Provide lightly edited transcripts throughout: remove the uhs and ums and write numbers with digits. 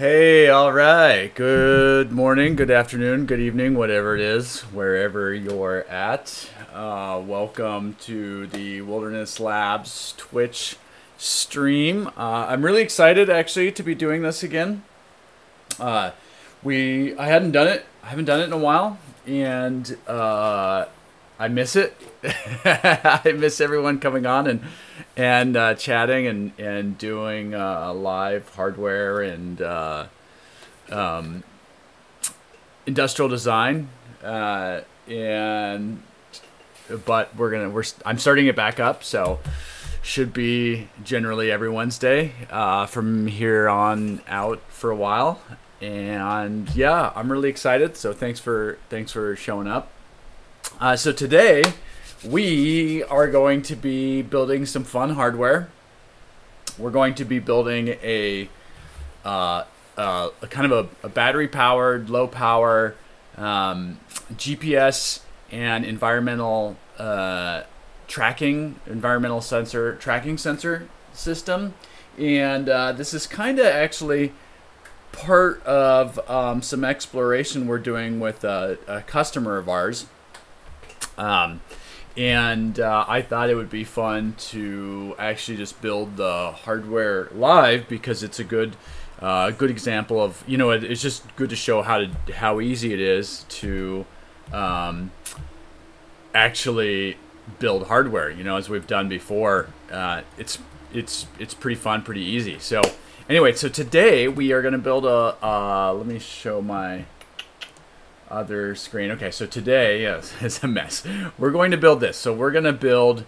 Hey, all right. Good morning, good afternoon, good evening, whatever it is, wherever you're at. Welcome to the Wilderness Labs Twitch stream. I'm really excited actually to be doing this again. I hadn't done it. I haven't done it in a while, and I miss it. I miss everyone coming on and chatting and doing live hardware and industrial design. And but I'm starting it back up, so should be generally every Wednesday from here on out for a while. And yeah, I'm really excited. So thanks for showing up. So today we are going to be building some fun hardware. We're going to be building a kind of a battery powered, low power GPS and environmental sensor tracking sensor system. And this is kind of actually part of some exploration we're doing with a customer of ours. I thought it would be fun to actually just build the hardware live, because it's a good example of, it's just good to show how easy it is to actually build hardware. As we've done before, it's pretty fun, pretty easy. So anyway, so today we are going to build let me show my other screen. Okay, so today, yes, it's a mess. We're going to build this. So we're going to build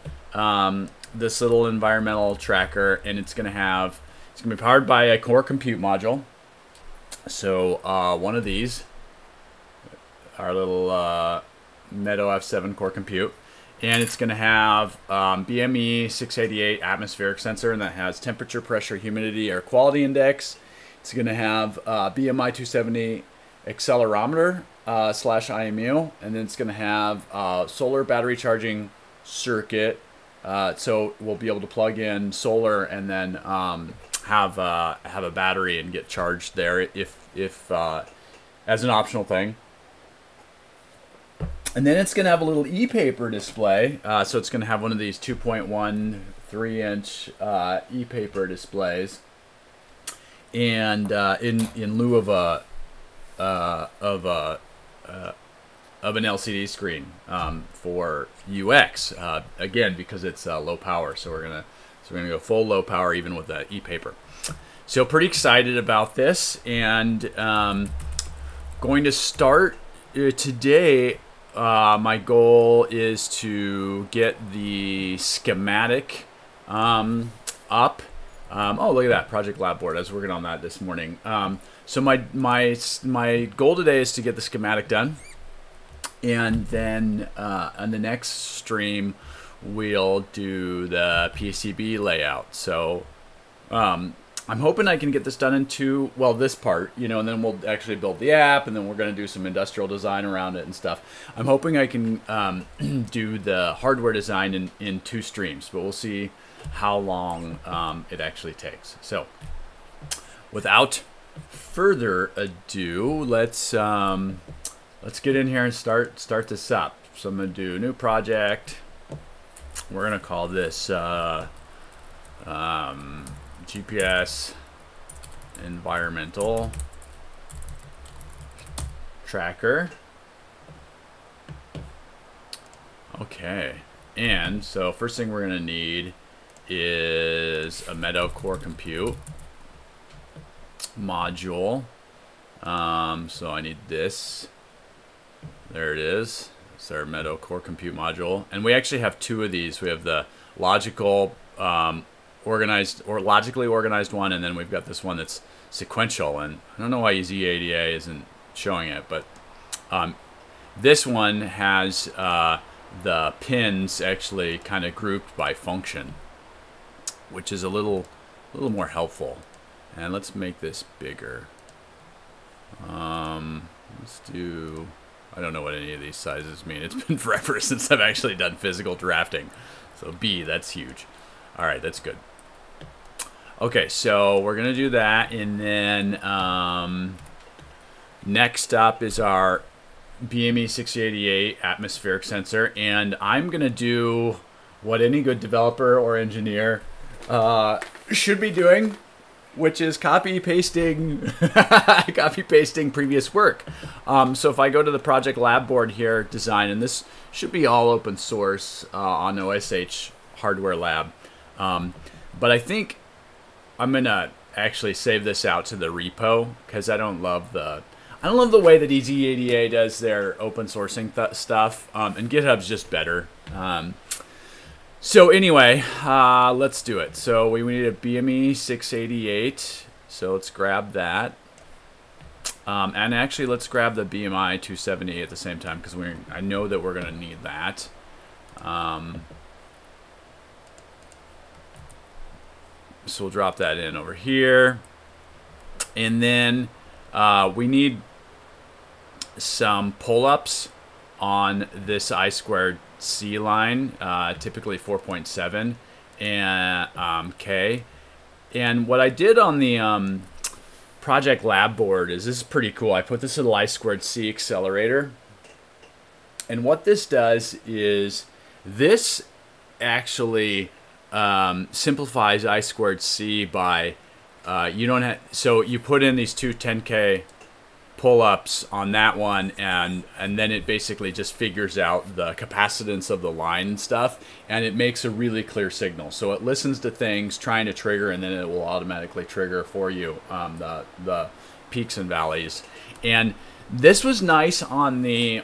this little environmental tracker, and it's going to be powered by a core compute module. So one of these, our little Meadow F7 core compute, and it's going to have BME 688 atmospheric sensor, and that has temperature, pressure, humidity, air quality index. It's going to have BMI 270 accelerometer / IMU, and then it's going to have solar battery charging circuit. So we'll be able to plug in solar and then have a battery and get charged there if as an optional thing. And then it's going to have a little e-paper display. So it's going to have one of these 2.1 3-inch e-paper displays, and in lieu of an LCD screen for UX, again, because it's low power. So we're gonna go full low power even with the e-paper. So pretty excited about this, and going to start today. My goal is to get the schematic up. Oh, look at that Project Lab board. I was working on that this morning. So my goal today is to get the schematic done, and then on the next stream we'll do the PCB layout. So I'm hoping I can get this done in this part, and then we'll actually build the app, and then we're going to do some industrial design around it and stuff. I'm hoping I can do the hardware design in 2 streams, but we'll see how long it actually takes. So without further ado, let's get in here and start this up. So I'm gonna do a new project. We're gonna call this GPS environmental tracker. Okay, and so first thing we're gonna need is a Meadow core compute module. So I need this. There it is. It's our Meadow core compute module, and we actually have 2 of these. We have the logical logically organized one, and then we've got this one that's sequential. And I don't know why ZADA isn't showing it, but this one has the pins actually kind of grouped by function, which is a little more helpful. And let's make this bigger. Let's do, I don't know what any of these sizes mean. It's been forever since I've actually done physical drafting. So B, that's huge. All right, that's good. Okay, so we're gonna do that, and then next up is our BME 688 atmospheric sensor, and I'm gonna do what any good developer or engineer should be doing, which is copy pasting previous work. So if I go to the project lab board here, design, and this should be all open source on OSH Hardware Lab, but I think I'm gonna actually save this out to the repo because I don't love the way that EZADA does their open sourcing stuff, and GitHub's just better. So anyway, let's do it. So we need a BME 688. So let's grab that. And actually, let's grab the BMI 270 at the same time because I know that we're going to need that. So we'll drop that in over here. And then we need some pull-ups on this I2C line, typically 4.7 and K. And what I did on the project lab board is, this is pretty cool. I put this little I2C accelerator, and what this does is this actually simplifies I2C by you don't have, so you put in these two 10K pull-ups on that one, and then it basically just figures out the capacitance of the line and stuff, and it makes a really clear signal. So it listens to things trying to trigger, and then it will automatically trigger for you the peaks and valleys. And this was nice on the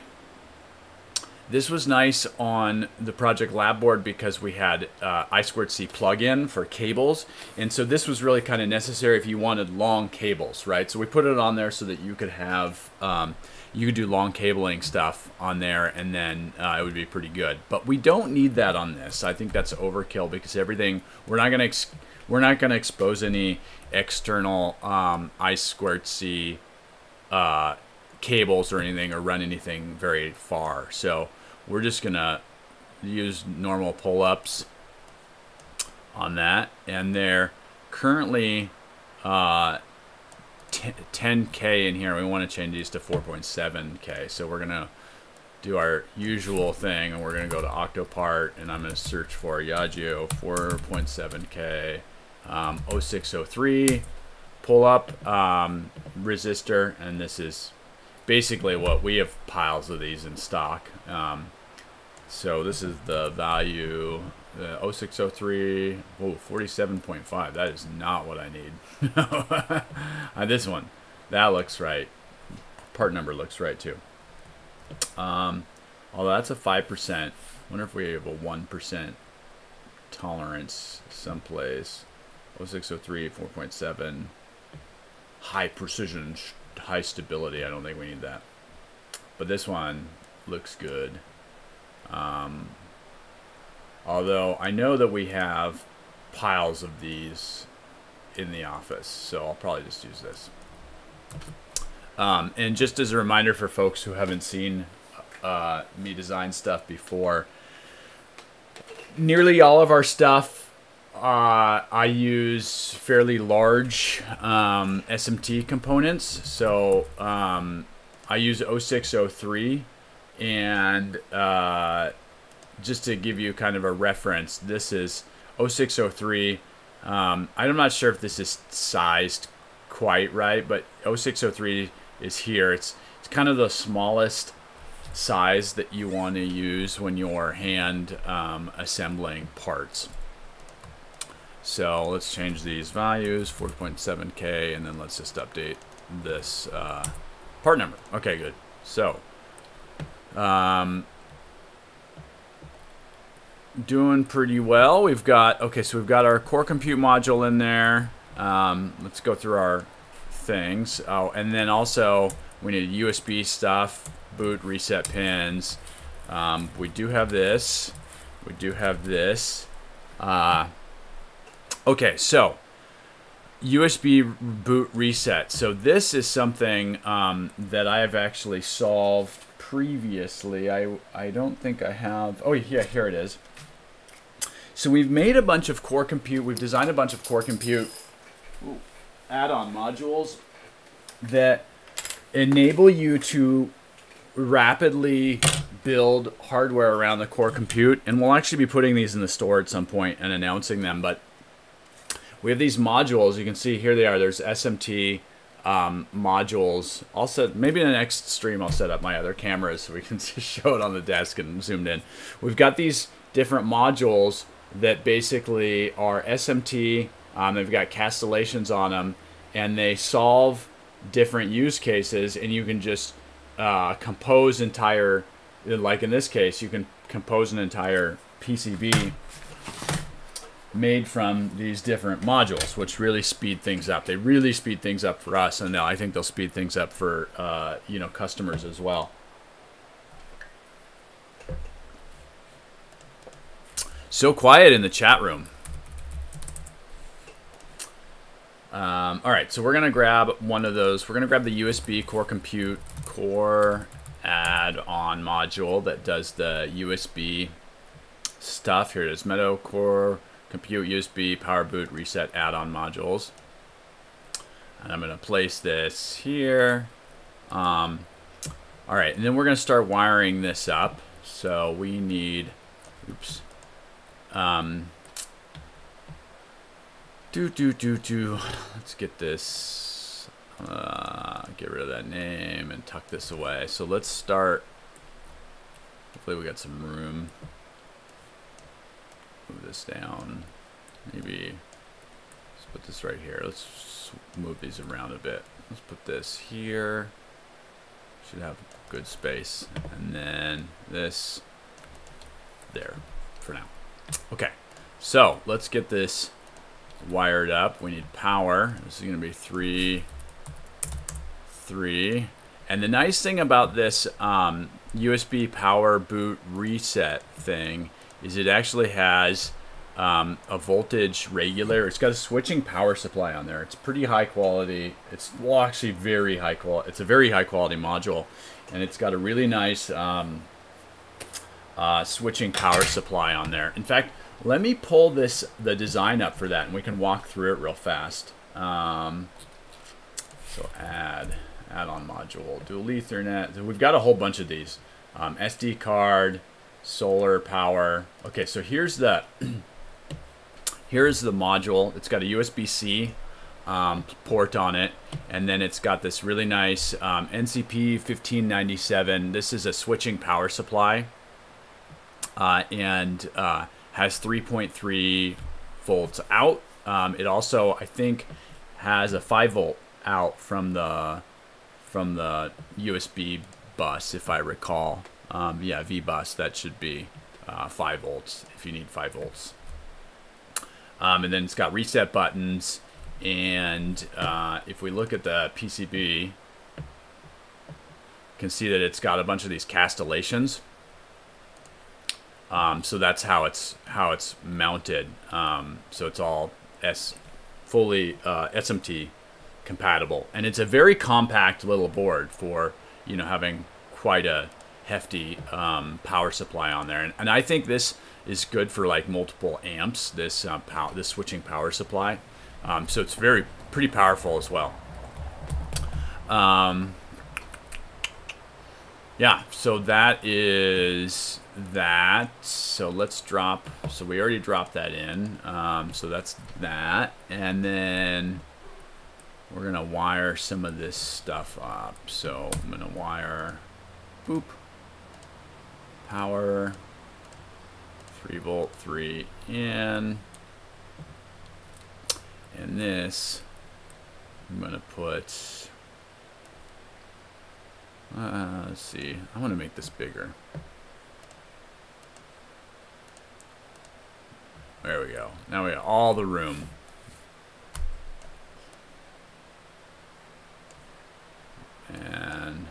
project lab board because we had I2C plugin for cables, and so this was really kind of necessary if you wanted long cables, right? So we put it on there so that you could have you could do long cabling stuff on there, and then it would be pretty good. But we don't need that on this. I think that's overkill because everything we're not going to expose any external I2C cables or anything, or run anything very far. So we're just gonna use normal pull-ups on that, and they're currently 10K in here. We want to change these to 4.7K. So we're gonna do our usual thing, and we're gonna go to Octopart, and I'm gonna search for Yageo 4.7K 0603 pull-up resistor, and this is basically what we have piles of these in stock. So this is the value 0603, 47.5. That is not what I need. This one, that looks right. Part number looks right too. Although that's a 5%. Wonder if we have a 1% tolerance someplace. 0603, 4.7. High precision, high stability. I don't think we need that. But this one looks good. Although I know that we have piles of these in the office, so I'll probably just use this. And just as a reminder for folks who haven't seen me design stuff before, nearly all of our stuff I use fairly large SMT components. So I use 0603, and just to give you kind of a reference, this is 0603. I'm not sure if this is sized quite right, but 0603 is here. It's kind of the smallest size that you want to use when you're hand assembling parts. So let's change these values, 4.7K, and then let's just update this part number. Okay, good. So doing pretty well. We've got, okay, so we've got our core compute module in there. Let's go through our things. Oh, and then also we need USB stuff, boot, reset pins. We do have this. We do have this. Okay, so USB boot reset. So this is something that I have actually solved previously. I don't think I have. Oh yeah, here it is. So we've made a bunch of core compute. We've designed a bunch of core compute add-on modules that enable you to rapidly build hardware around the core compute. And we'll actually be putting these in the store at some point and announcing them. But we have these modules. You can see here they are. There's SMT modules. I'll set, maybe in the next stream I'll set up my other cameras so we can just show it on the desk and zoomed in. We've got these different modules that basically are SMT. They've got castellations on them, and they solve different use cases, and you can just compose entire, like in this case, you can compose an entire PCB made from these different modules, which really speed things up. They really speed things up for us, and I think they'll speed things up for you know, customers as well. So quiet in the chat room. All right, so we're gonna grab one of those. We're gonna grab the USB core compute core add-on module that does the USB stuff. Here it is, Meadow core compute USB power boot reset add-on modules. And I'm gonna place this here. All right, and then we're gonna start wiring this up. So we need, oops. Let's get this, get rid of that name and tuck this away. So let's start, hopefully we got some room. Move this down, maybe, let's put this right here. Let's move these around a bit. Let's put this here, should have good space. And then this there for now. Okay, so let's get this wired up. We need power. This is going to be 3. And the nice thing about this USB power boot reset thing is it actually has a voltage regulator. It's got a switching power supply on there. It's pretty high quality. It's, well, actually very high quality. It's a very high quality module, and it's got a really nice switching power supply on there. In fact, let me pull the design up for that, and we can walk through it real fast. So add-on module, dual Ethernet. We've got a whole bunch of these. SD card, solar power. Okay, so here's the here's the module. It's got a USB-C port on it, and then it's got this really nice NCP 1597. This is a switching power supply, and has 3.3 volts out. It also, I think, has a 5 volt out from the USB bus, if I recall. Yeah, V bus, that should be 5 volts if you need 5 volts. And then it's got reset buttons, and if we look at the PCB, you can see that it's got a bunch of these castellations. So that's how it's mounted. So it's all fully SMT compatible, and it's a very compact little board for, you know, having quite a hefty power supply on there. And I think this is good for like multiple amps. This this switching power supply. So it's pretty powerful as well. Yeah. So that is that. So let's drop, so we already dropped that in, so that's that, and then we're gonna wire some of this stuff up. So I'm gonna wire, boop, power, 3 volt 3 in, and this I'm gonna put, let's see, I want to make this bigger. There we go. Now we got all the room. And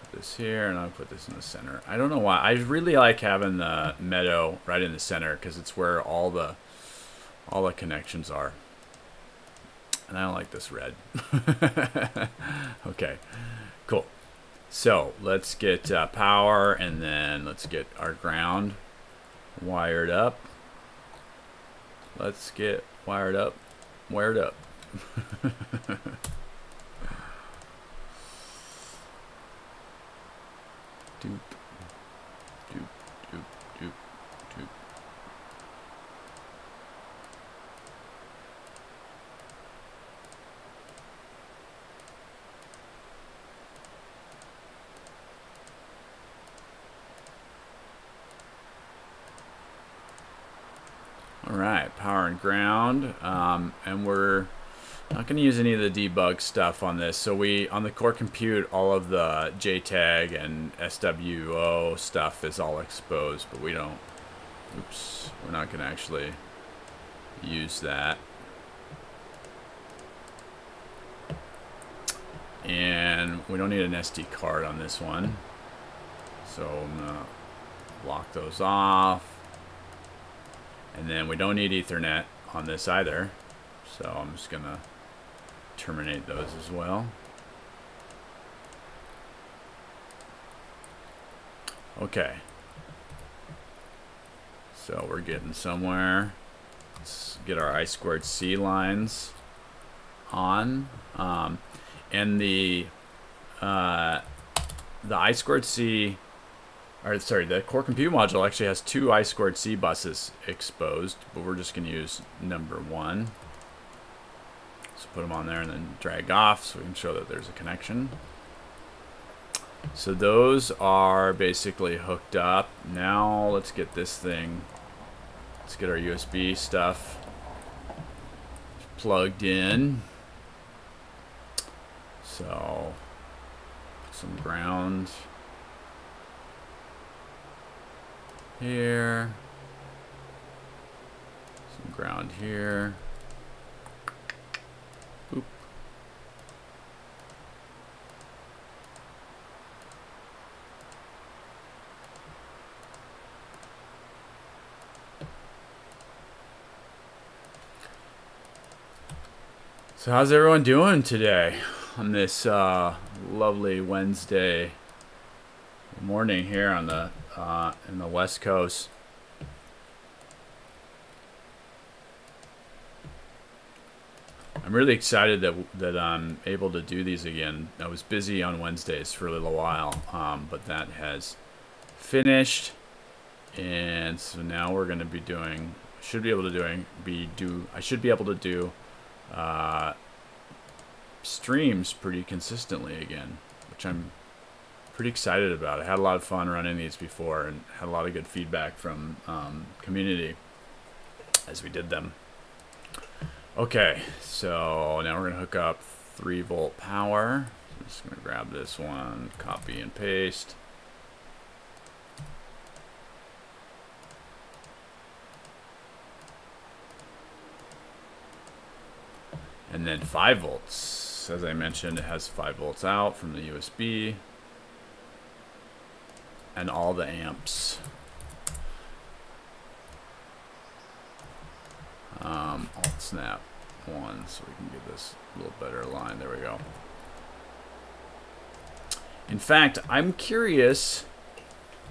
put this here, and I'll put this in the center. I don't know why. I really like having the Meadow right in the center because it's where all the connections are. And I don't like this red. Okay, cool. So let's get power, and then let's get our ground wired up. Let's get wired up. Wired up. Doop, doop, doop, doop, doop. All right, power and ground, and we're not going to use any of the debug stuff on this. So on the core compute, all of the JTAG and SWO stuff is all exposed, but we don't, oops, we're not going to actually use that. And we don't need an SD card on this one. So I'm going to block those off. And then we don't need Ethernet on this either. So I'm just going to terminate those as well. Okay. So we're getting somewhere. Let's get our I2C lines on. And the I2C, or sorry, the core compute module actually has two I2C buses exposed, but we're just going to use number 1. So put them on there and then drag off so we can show that there's a connection. So those are basically hooked up. Now let's get this thing, let's get our USB stuff plugged in. So put some ground here, some ground here. Boop. So how's everyone doing today on this lovely Wednesday morning here on the in the West Coast? I'm really excited that I'm able to do these again. I was busy on Wednesdays for a little while, but that has finished, and so now we're going to be doing. I should be able to do streams pretty consistently again, which I'm pretty excited about. I had a lot of fun running these before and had a lot of good feedback from community as we did them. Okay, so now we're going to hook up 3-volt power. I'm just going to grab this one, copy and paste. And then 5 volts. As I mentioned, it has 5 volts out from the USB. And all the amps. Alt snap 1 so we can get this a little better aligned. There we go. In fact, I'm curious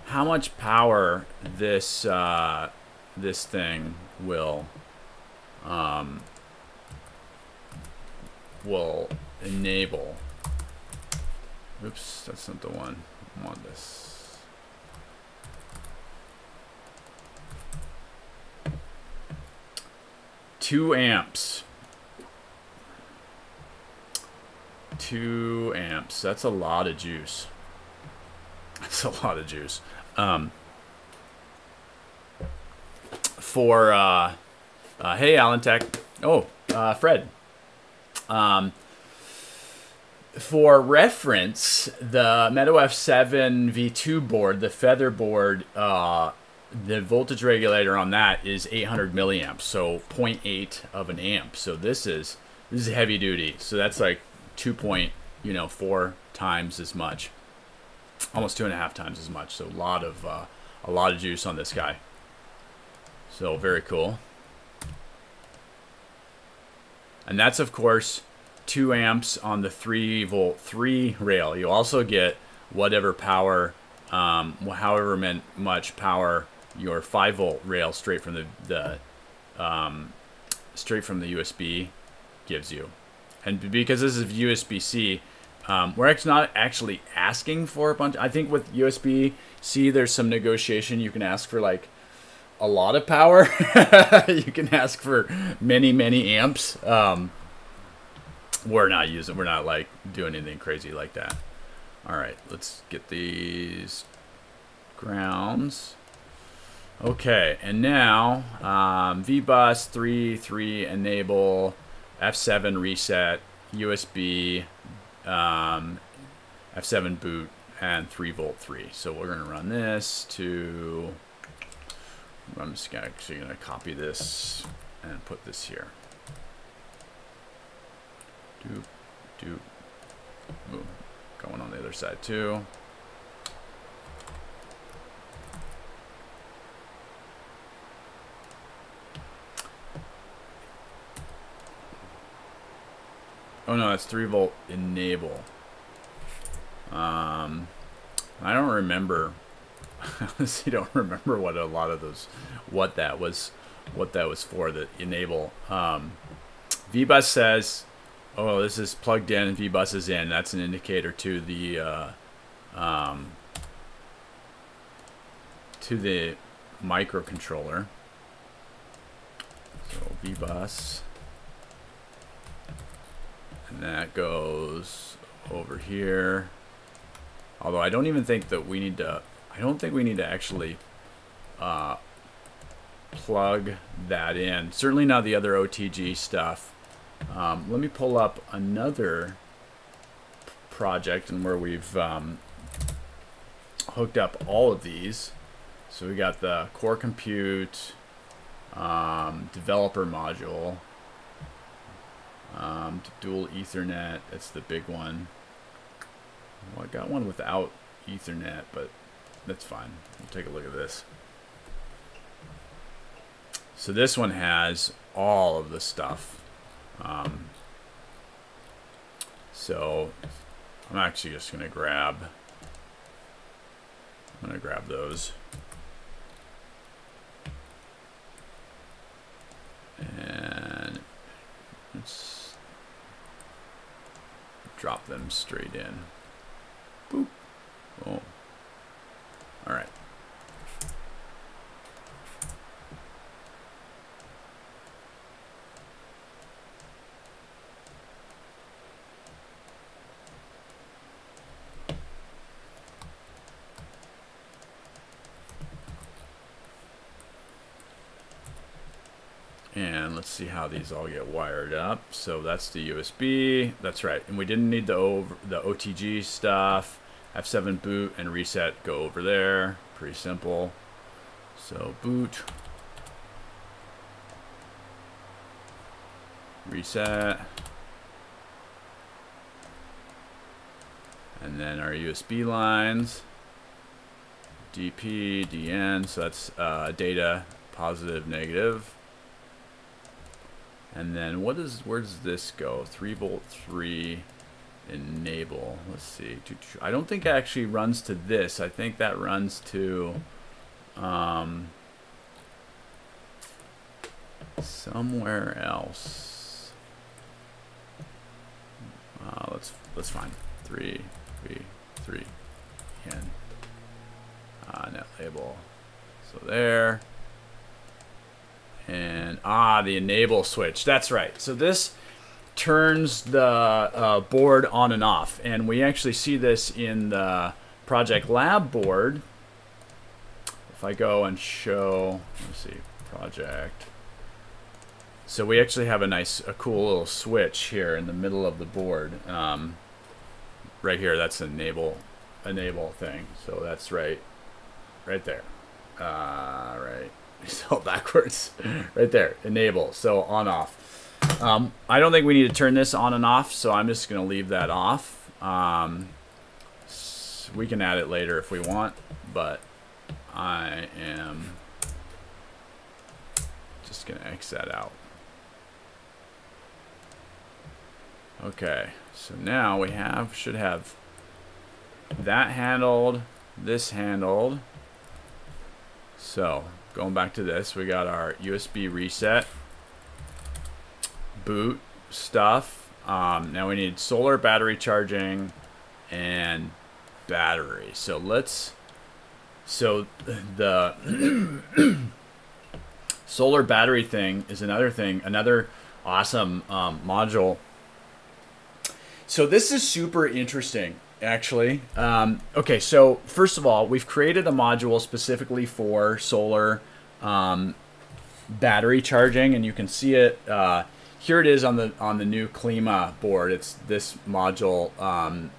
how much power this this thing will enable. Oops, that's not the one. I want this. Two amps. 2 amps. That's a lot of juice. That's a lot of juice. Hey, Alan Tech. Oh, Fred. For reference, the Meadow-F7 V2 board, the Feather board, the voltage regulator on that is 800 milliamps, so 0.8 of an amp. So this is heavy duty. So that's like 2.4 times as much, almost 2.5 times as much. So a lot of juice on this guy. So very cool. And that's of course 2 amps on the 3-volt 3 rail. You also get whatever power, however much power your 5-volt rail straight from the straight from the USB gives you. And because this is USB-C, we're actually not actually asking for a bunch. I think with USB-C, there's some negotiation. You can ask for like a lot of power. You can ask for many, many amps. We're not like doing anything crazy like that. All right, let's get these grounds. Okay, and now VBus 3 enable, F7 reset, USB, F7 boot, and 3V 3. So we're gonna run this to. I'm just actually gonna copy this and put this here. Boom. Going on the other side too. Oh no, that's 3V enable. I don't remember. I honestly don't remember what a lot of those, what that was for, the enable. VBus says, oh, this is plugged in and VBus is in. That's an indicator to the microcontroller. So VBus, and that goes over here. Although I don't even think that we need to. I don't think we need to actually plug that in. Certainly not the other OTG stuff. Let me pull up another project and where we've hooked up all of these. So we got the core compute, developer module, dual Ethernet. That's the big one. Well, I got one without Ethernet, but that's fine. We'll take a look at this. So this one has all of the stuff. So I'm actually just gonna grab those, and let's drop them straight in. Boop. Oh. All right. And let's see how these all get wired up. So that's the USB. That's right. And we didn't need the OTG stuff. F7 boot and reset go over there. Pretty simple. So boot, reset, and then our USB lines, DP, DN. So that's data, positive, negative. And then where does this go? 3V 3 enable. Let's see. I don't think it actually runs to this. I think that runs to somewhere else. Let's find 3V 3 N net label. So there. And the enable switch. That's right. So this turns the board on and off, and we actually see this in the project lab board. If I go and show, let's see, project. So we actually have a cool little switch here in the middle of the board. Right here, that's an enable thing. So that's right there. Right. It's all backwards. Right there, enable. So on off. I don't think we need to turn this on and off, so I'm just going to leave that off. We can add it later if we want, but I am just going to X that out. Okay, so now we should have that handled, this handled. So going back to this, we got our USB reset, boot stuff. Now we need solar battery charging and battery. So the solar battery thing is another awesome module. So this is super interesting, actually. Okay, so first of all, we've created a module specifically for solar battery charging, and you can see it. Here it is on the new Klima board. It's this module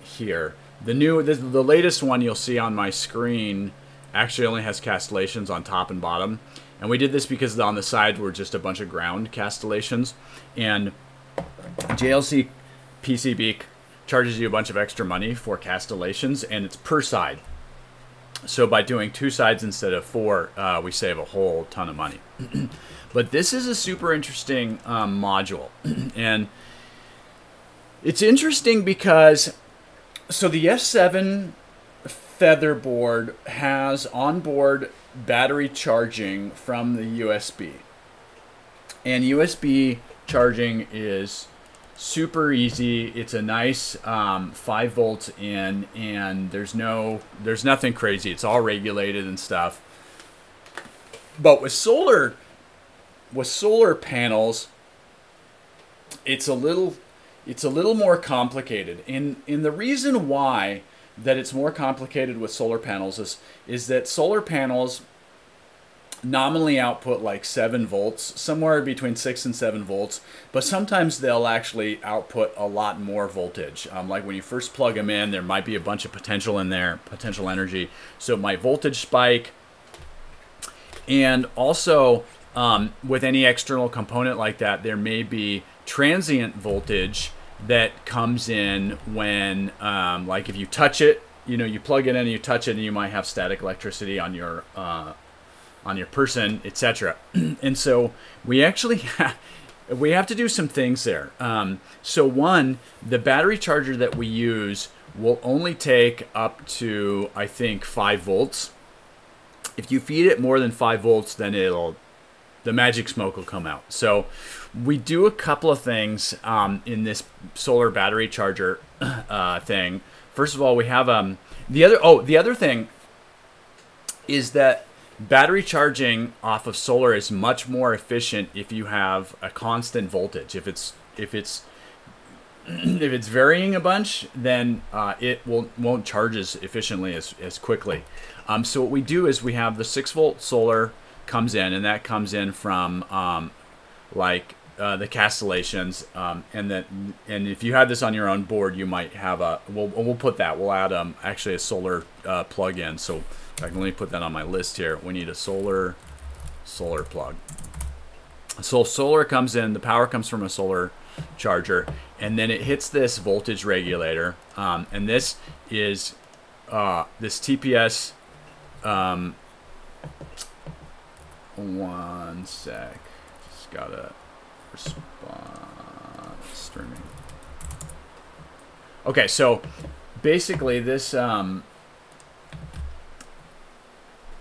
here. The latest one you'll see on my screen actually only has castellations on top and bottom, and we did this because on the side were just a bunch of ground castellations, and JLC PCB charges you a bunch of extra money for castellations, and it's per side. So by doing 2 sides instead of 4, we save a whole ton of money. But this is a super interesting module, and it's interesting because the S7 Featherboard has onboard battery charging from the USB, and USB charging is super easy. It's a nice 5 volts in, and there's nothing crazy. It's all regulated and stuff. But with solar panels, it's a little more complicated. And the reason why that it's more complicated with solar panels is that solar panels nominally output like 7 volts, somewhere between 6 and 7 volts, but sometimes they'll actually output a lot more voltage. Like when you first plug them in, there might be a bunch of potential in there, potential energy, so it might voltage spike. And also with any external component like that, there may be transient voltage that comes in when like if you touch it, you plug it in and you touch it, and you might have static electricity on your person, etc. And so we actually we have to do some things there. So one, the battery charger that we use will only take up to, I think, 5 volts. If you feed it more than 5 volts, then the magic smoke will come out. So we do a couple of things in this solar battery charger thing. First of all, we have the other thing is that battery charging off of solar is much more efficient if you have a constant voltage. If it's varying a bunch, then it won't charge as efficiently as quickly. So what we do is we have the 6-volt solar comes in, and that comes in from the castellations, and if you had this on your own board, you might have we'll add actually a solar plug-in. So let me put that on my list here. We need a solar plug. So solar comes in, the power comes from a solar charger, and then it hits this voltage regulator, and this is this TPS. One sec, just gotta respond streaming. Okay, so basically this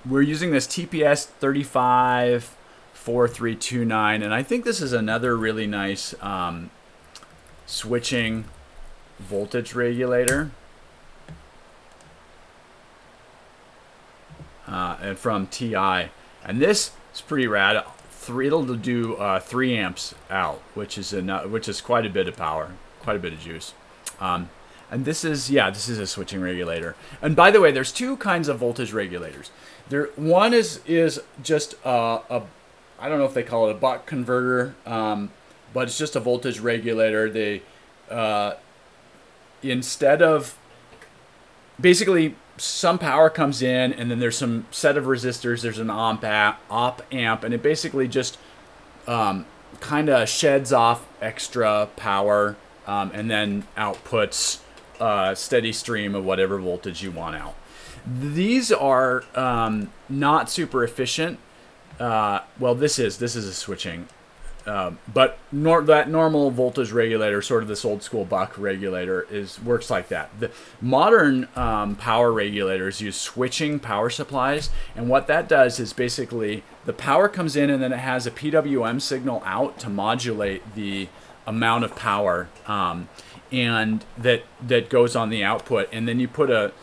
we're using this TPS 354329, and I think this is another really nice switching voltage regulator, and from TI, and this is pretty rad. It'll do 3 amps out, which is quite a bit of power, quite a bit of juice. And this is a switching regulator. And by the way, there's 2 kinds of voltage regulators. One is just I don't know if they call it a buck converter, but it's just a voltage regulator. They instead of basically some power comes in, and then there's some set of resistors. There's an op amp, and it basically just kind of sheds off extra power, and then outputs a steady stream of whatever voltage you want out. These are not super efficient. Well, this is a switching but that normal voltage regulator, sort of this old school buck regulator, works like that. The modern power regulators use switching power supplies, and what that does is basically the power comes in and then it has a PWM signal out to modulate the amount of power and that goes on the output, and then you put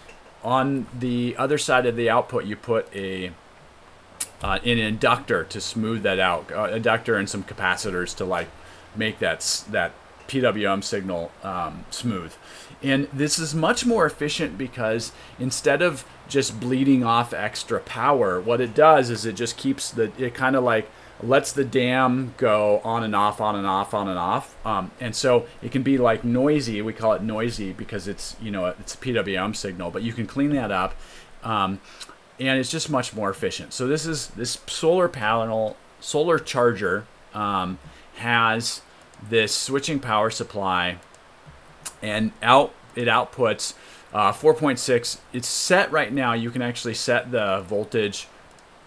on the other side of the output you put an inductor to smooth that out, inductor and some capacitors to like make that PWM signal smooth. And this is much more efficient because instead of just bleeding off extra power, what it does is it just keeps it kind of like lets the dam go on and off, on and off, on and off. And so it can be like noisy. We call it noisy because it's, it's a PWM signal, but you can clean that up. And it's just much more efficient. So this solar panel, solar charger has this switching power supply, and it outputs 4.6. It's set right now. You can actually set the voltage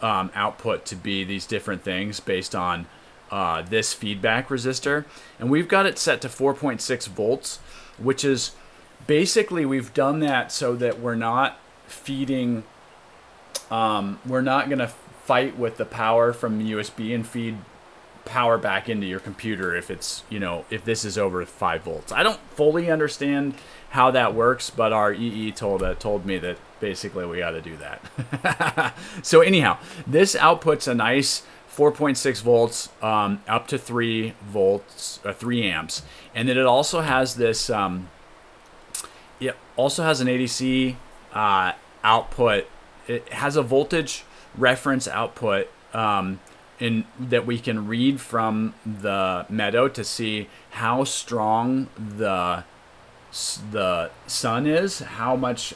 output to be these different things based on this feedback resistor, and we've got it set to 4.6 volts, which is basically we've done that so that we're not feeding. We're not going to fight with the power from USB and feed power back into your computer if it's, if this is over 5 volts. I don't fully understand how that works, but our EE told me that basically we got to do that. So anyhow, this outputs a nice 4.6 volts up to 3 volts, 3 amps, and then it also has this. It also has an ADC output. It has a voltage reference output in that we can read from the Meadow to see how strong the sun is, how much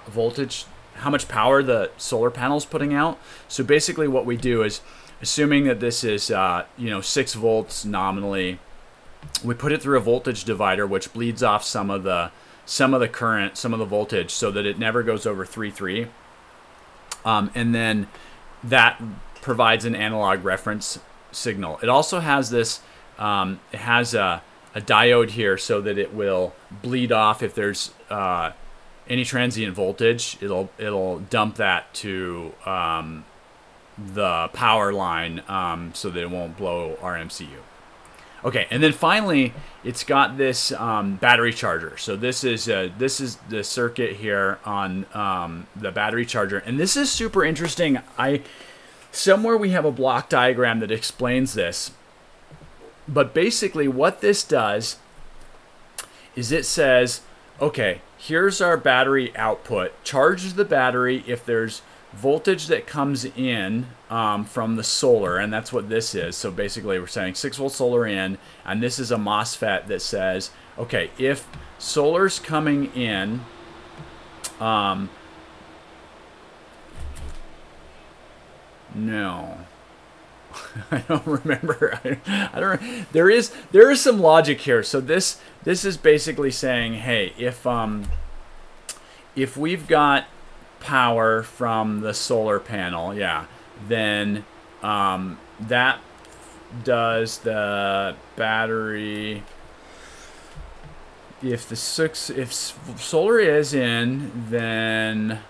voltage, how much power the solar panel is putting out. So basically what we do is, assuming that this is 6 volts nominally, we put it through a voltage divider which bleeds off some of the current, some of the voltage, so that it never goes over 3.3. And then that provides an analog reference signal. It also has this, it has a diode here so that it will bleed off if there's any transient voltage. It'll dump that to the power line so that it won't blow our MCU. Okay, and then finally, it's got this battery charger. So this is the circuit here on the battery charger, and this is super interesting. Somewhere we have a block diagram that explains this, but basically what this does is it says, okay, here's our battery output. Charge the battery if there's voltage that comes in from the solar, and that's what this is. So basically we're saying 6 volt solar in, and this is a MOSFET that says, okay, if solar's coming in, no, I don't remember. I don't. There is some logic here. So this is basically saying, hey, if we've got power from the solar panel, yeah, then that does the battery. If solar is in, then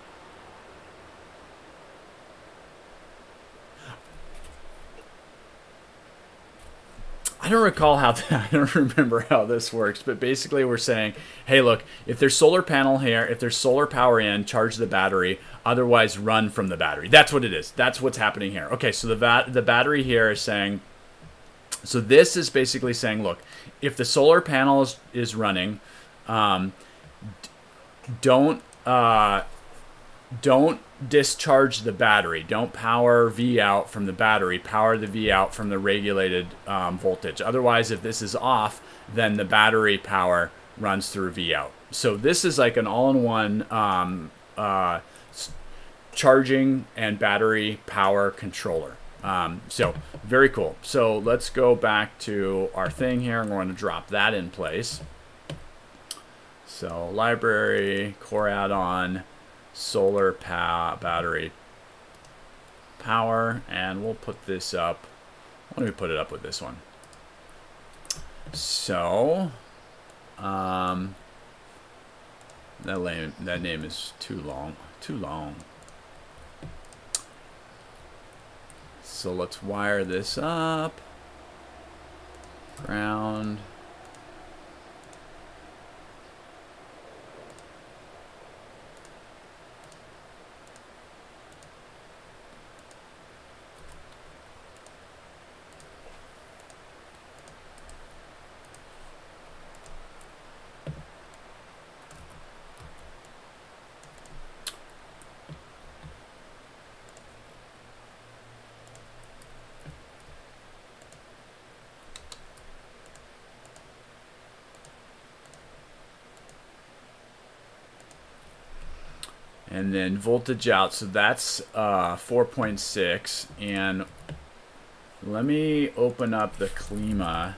I don't recall how I don't remember how this works, but basically we're saying, hey, look, if there's solar panel here, if there's solar power in, charge the battery, otherwise run from the battery. That's what it is. That's what's happening here. Okay, so the battery here is saying, so this is basically saying, look, if the solar panel is running, don't discharge the battery. Don't power V out from the battery. Power the V out from the regulated voltage. Otherwise, if this is off, then the battery power runs through V out. So this is like an all-in-one charging and battery power controller. So very cool. So let's go back to our thing here. I'm going to drop that in place. So library, core add-on, solar battery power, and we'll put this up. Why don't we put it up with this one? So, that name is too long. So let's wire this up. Ground. And then voltage out, so that's 4.6. And let me open up the Klima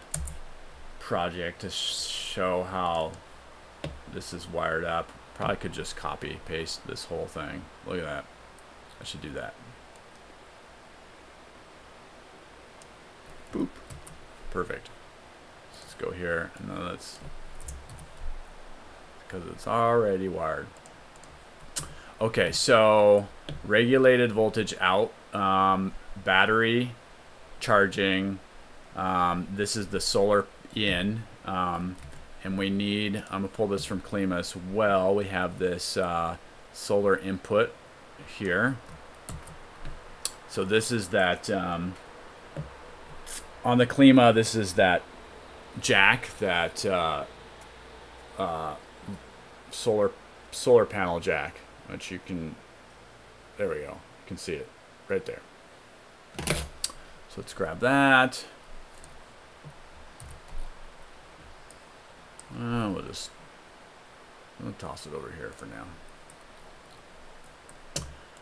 project to show how this is wired up. Probably could just copy paste this whole thing. Look at that. I should do that. Boop. Perfect. Let's go here, and then let's, because it's already wired. Okay, so regulated voltage out, battery charging. This is the solar in, and we need, I'm gonna pull this from Klima as well. We have this solar input here. So this is that, on the Klima, this is that jack, that solar panel jack. Which you can, there we go, you can see it right there. So let's grab that. We'll toss it over here for now.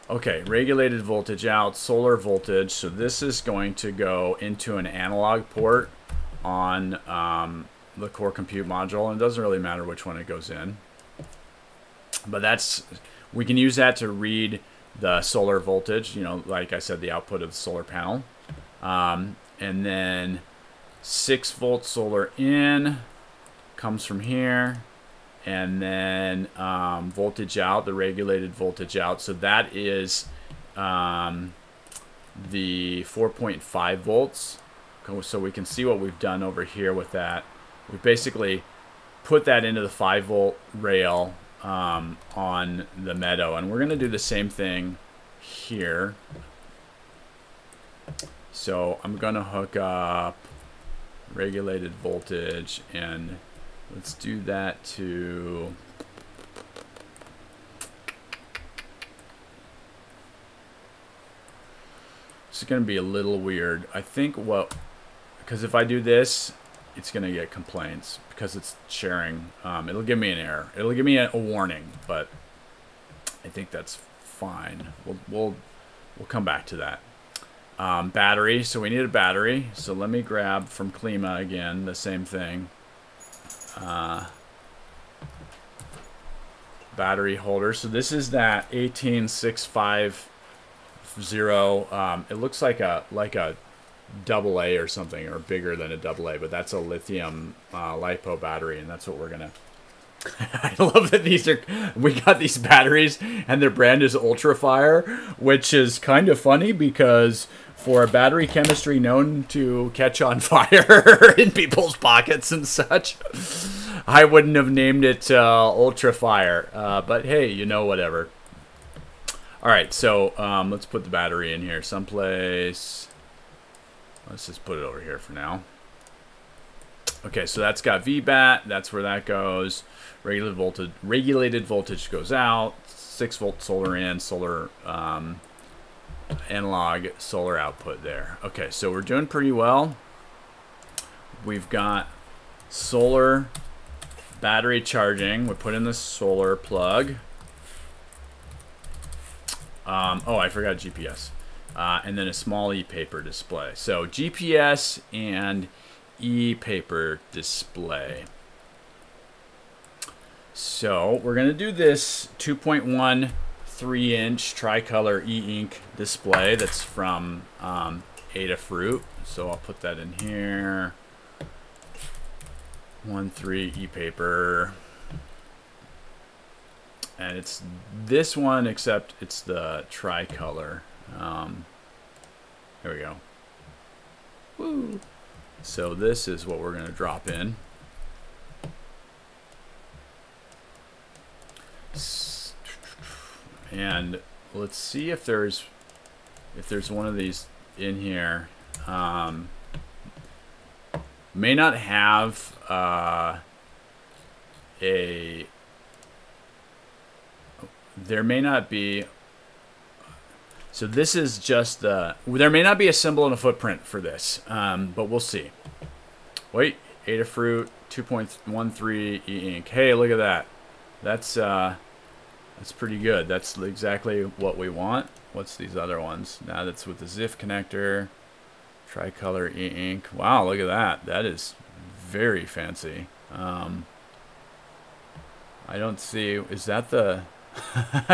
Okay, regulated voltage out, solar voltage. So this is going to go into an analog port on the core compute module, and it doesn't really matter which one it goes in. But that's, we can use that to read the solar voltage, you know, like I said, the output of the solar panel. And then 6 volt solar in comes from here. And then voltage out, the regulated voltage out. So that is the 4.5 volts. So we can see what we've done over here with that. We basically put that into the 5 volt rail on the Meadow, and we're going to do the same thing here. So I'm going to hook up regulated voltage, and let's do that to this is going to be a little weird. I think because if I do this, it's going to get complaints because it's sharing. It'll give me an error. It'll give me a warning, but I think that's fine. We'll come back to that. Battery. So we need a battery. So let me grab from Klima again the same thing. Battery holder. So this is that 18650. It looks like a AA or something, or bigger than a AA, but that's a lithium lipo battery, and that's what we're gonna I love that we got these batteries and their brand is Ultrafire, which is kind of funny because for a battery chemistry known to catch on fire in people's pockets and such, I wouldn't have named it Ultrafire, but hey, you know, whatever. All right, so let's put the battery in here someplace. Let's just put it over here for now. Okay, so that's got VBAT. That's where that goes. Regulated voltage goes out. 6 volt solar in, solar analog, solar output there. Okay, so we're doing pretty well. We've got solar battery charging. We put in the solar plug. Oh, I forgot GPS. And then a small e-paper display. So GPS and e-paper display. So we're going to do this 2.1 3-inch tricolor e-ink display that's from Adafruit. So I'll put that in here. 1.3 e-paper. And it's this one, except it's the tricolor. Here we go. Woo. So this is what we're going to drop in. And let's see if there's one of these in here. May not have there may not be. So this is just the. There may not be a symbol and a footprint for this, but we'll see. Wait, Adafruit 2.13 e-ink. Hey, look at that. That's pretty good. That's exactly what we want. What's these other ones? Now that's with the ZIF connector, tricolor e-ink. Wow, look at that. That is very fancy. I don't see. Is that the?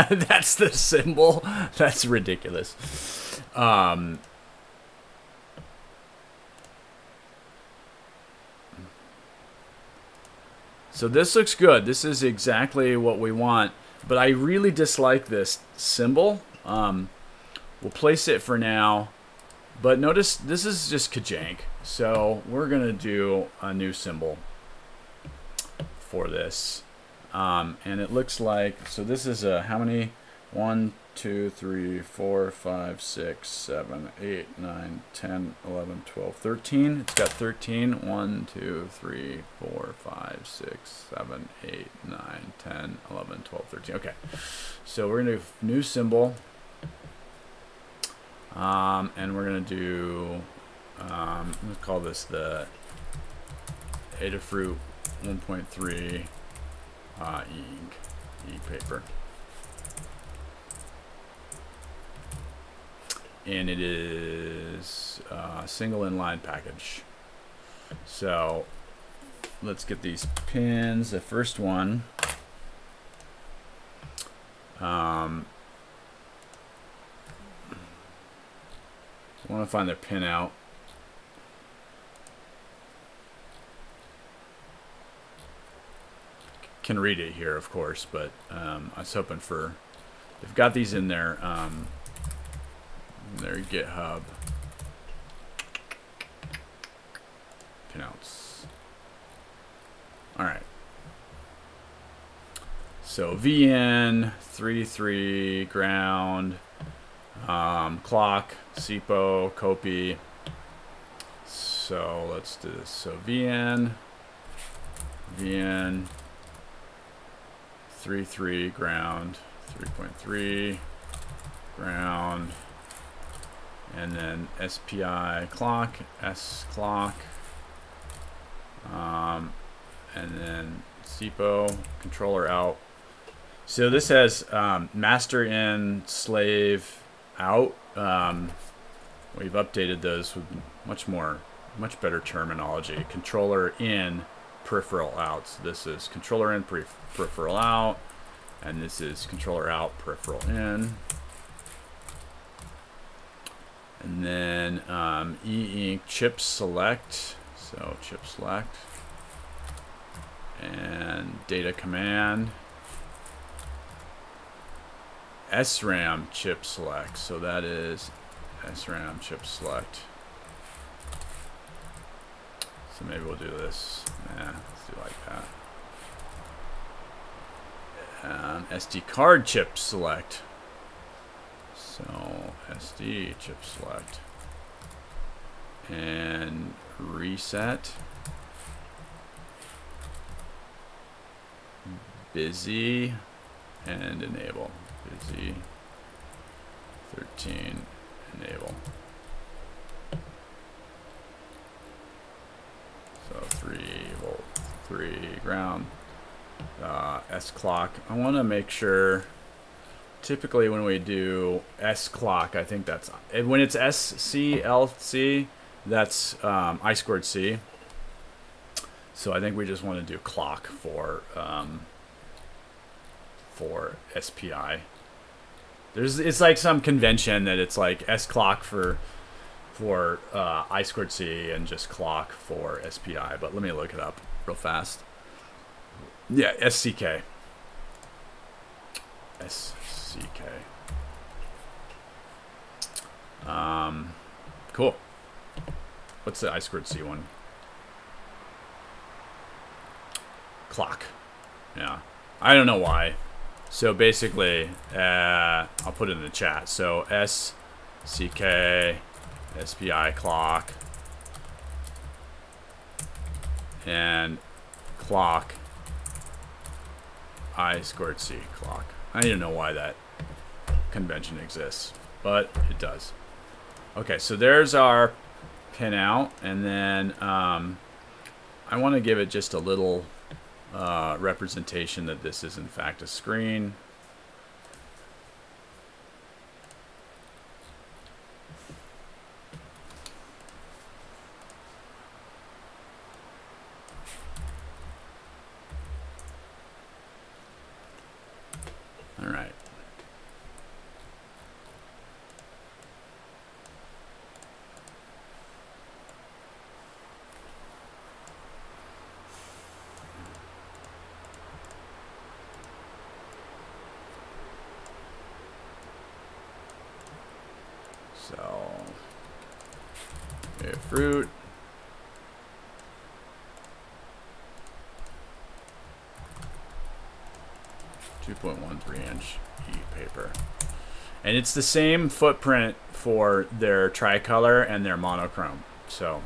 That's the symbol. That's ridiculous. So this looks good. This is exactly what we want. But I really dislike this symbol. We'll place it for now. But notice this is just kajank. So we're going to do a new symbol for this. And it looks like, so this is a, how many? 1, 2, 3, 4, 5, 6, 7, 8, 9, 10, 11, 12, 13. It's got 13. 1, 2, 3, 4, 5, 6, 7, 8, 9, 10, 11, 12, 13. Okay. So we're going to do new symbol. And we're going to do, let's call this the Adafruit 1.3 e-ink, e-paper. And it is a single inline package. So let's get these pins. The first one, I want to find their pin out. Can read it here, of course, but I was hoping for. They've got these in their GitHub pinouts. All right. So VN 3.3 ground, clock, SIPO, copy. So let's do this. So VN 3.3 ground, 3.3 ground, and then SPI clock, S clock, and then SIPO controller out. So this has master in, slave out. We've updated those with much better terminology. Controller in, peripheral out. So this is controller in, peripheral out, and this is controller out, peripheral in. And then e-ink chip select. So chip select. And data command. SRAM chip select. So that is SRAM chip select. So maybe we'll do this. Nah, let's do like that. SD card chip select. So SD chip select. And reset. Busy and enable. Busy 13 enable. So 3 volt, 3 ground, S clock. I want to make sure. Typically, when we do S clock, I think that's when it's SCLC, that's I squared C. So I think we just want to do clock for SPI. It's like some convention that it's like S clock for I squared C and just clock for SPI. But let me look it up. real fast. Yeah, SCK. SCK. Cool. What's the I2C one? Clock. Yeah. I don't know why. So basically, I'll put it in the chat. So SCK, SPI clock, and clock, I2C clock. I don't know why that convention exists, but it does. Okay, so there's our pinout, and then I want to give it just a little representation that this is in fact a screen. All right. So, okay, fruit. .13" e-paper. And it's the same footprint for their tricolor and their monochrome. So,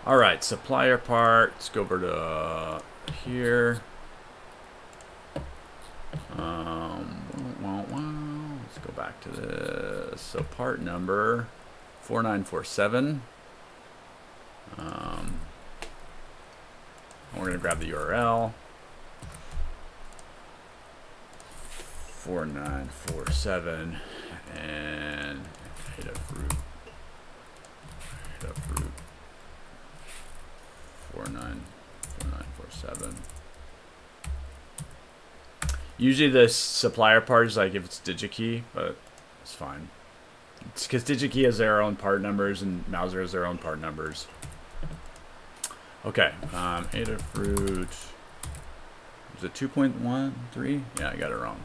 all right, supplier part. Let's go over to here. Let's go back to this. So part number 4947. We're going to grab the URL. 4947 and Meadow-powered 4947. Usually the supplier part is like if it's DigiKey, but it's fine. It's because DigiKey has their own part numbers and Mouser has their own part numbers. Okay, Adafruit. Is it 2.13? Yeah, I got it wrong.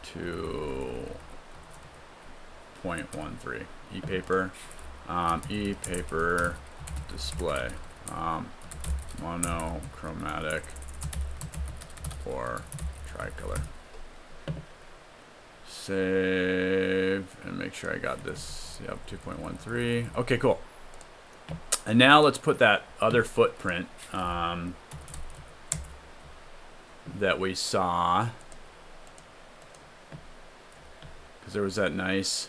2.13 e-paper, e-paper display, monochromatic or tricolor. Save and make sure I got this. Yep, 2.13. Okay, cool. And now let's put that other footprint that we saw. Because there was that nice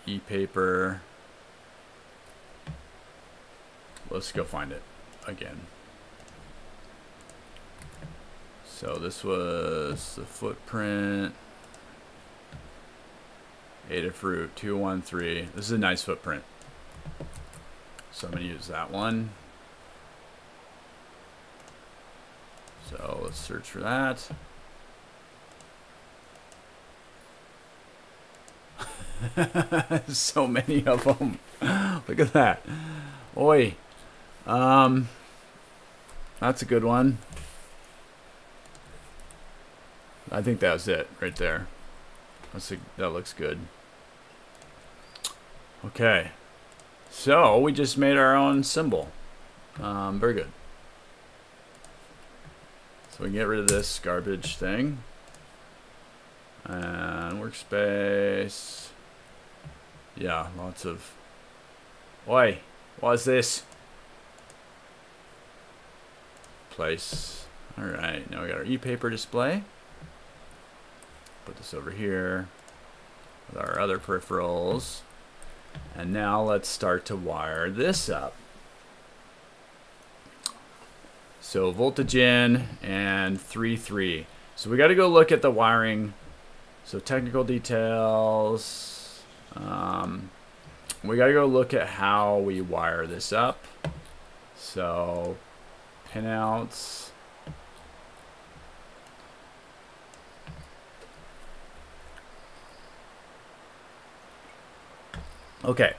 e-paper. Let's go find it again. So this was the footprint. Adafruit 213. This is a nice footprint. So I'm going to use that one. So let's search for that. So many of them. Look at that. Oi. That's a good one. I think that was it right there. That looks good. Okay. So we just made our own symbol. Very good. So we can get rid of this garbage thing. And workspace. Yeah, lots of... Oi, what's this? Place. Alright, now we got our e-paper display. Put this over here with our other peripherals. And now let's start to wire this up. So voltage in and 3.3. So we got to go look at the wiring. So technical details. We got to go look at how we wire this up. So pinouts. Okay.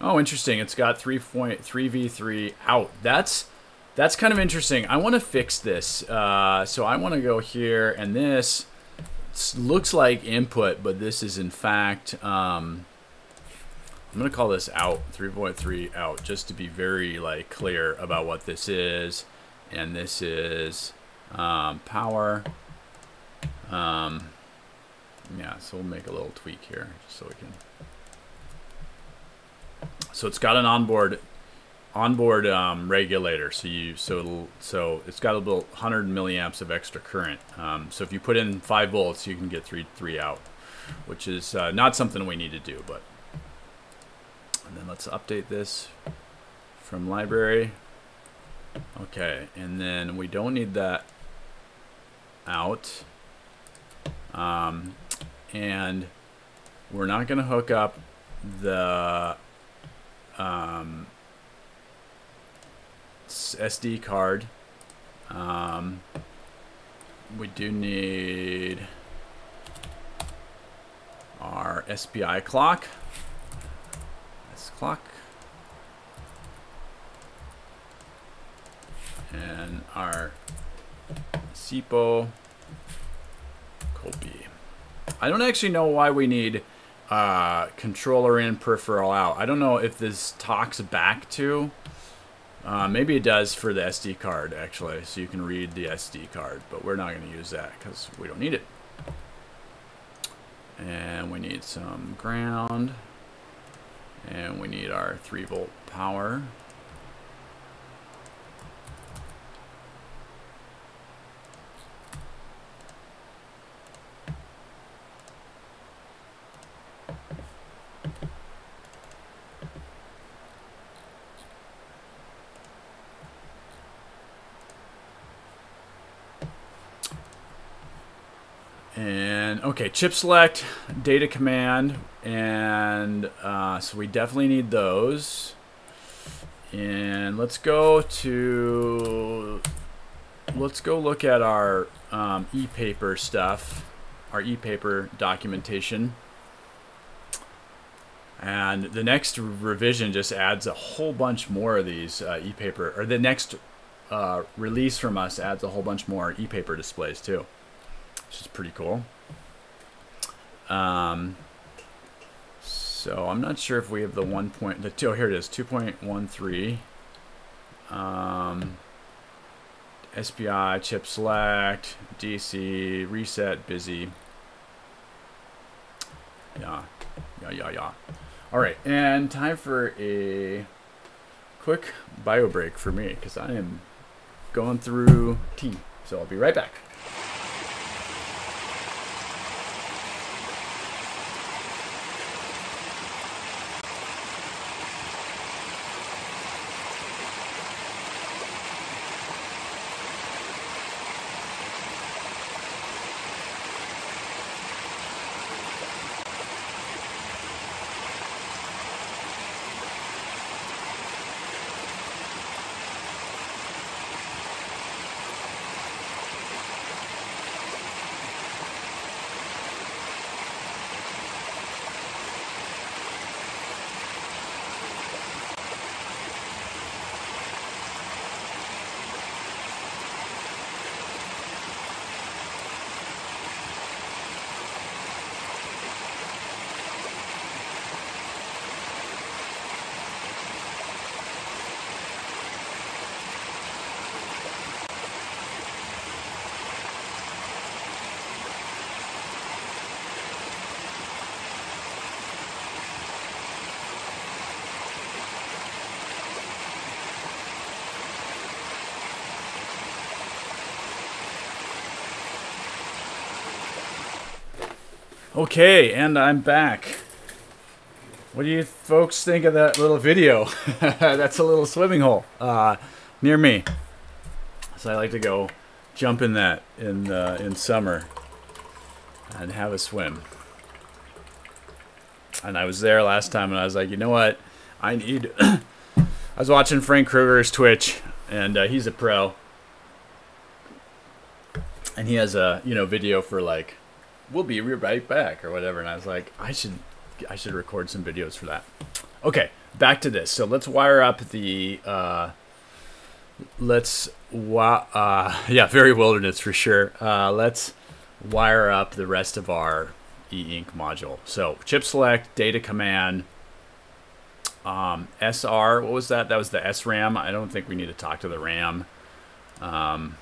Oh, interesting. It's got 3.3v3 out. That's kind of interesting. I want to fix this. So I want to go here, and this looks like input, but this is in fact, I'm going to call this out, 3.3 out, just to be very like clear about what this is. And this is power. Yeah, so we'll make a little tweak here just so we can. So it's got an onboard regulator. So it's got a little 100 milliamps of extra current. So if you put in 5 volts, you can get 3 out, which is not something we need to do. But and then let's update this from library. Okay, and then we don't need that out. And we're not going to hook up the SD card. We do need our SPI clock. This clock. And our SIPO copy. I don't actually know why we need controller in, peripheral out. I don't know if this talks back to. Maybe it does for the SD card, actually, so you can read the SD card, but we're not going to use that because we don't need it. And we need some ground, and we need our 3-volt power. And okay, chip select, data command, and so we definitely need those. And let's go look at our e-paper stuff, our e-paper documentation. And the next revision just adds a whole bunch more of these e-paper, or the next release from us adds a whole bunch more e-paper displays too, which is pretty cool. So I'm not sure if we have the 1.2. Oh, here it is, 2.13. SPI, chip select, DC, reset, busy. Yeah. All right, and time for a quick bio break for me because I am going through tea. So I'll be right back. Okay, and I'm back. What do you folks think of that little video? That's a little swimming hole near me. So I like to go jump in that in summer and have a swim. And I was there last time, and I was like, you know what? I need. I was watching Frank Kruger's Twitch, and he's a pro, and he has a video for like, we'll be right back or whatever. And I was like, I should record some videos for that. Okay, back to this. So let's wire up the, yeah, very wilderness for sure. Let's wire up the rest of our e-ink module. So chip select, data command, SR, what was that? That was the SRAM. I don't think we need to talk to the RAM. And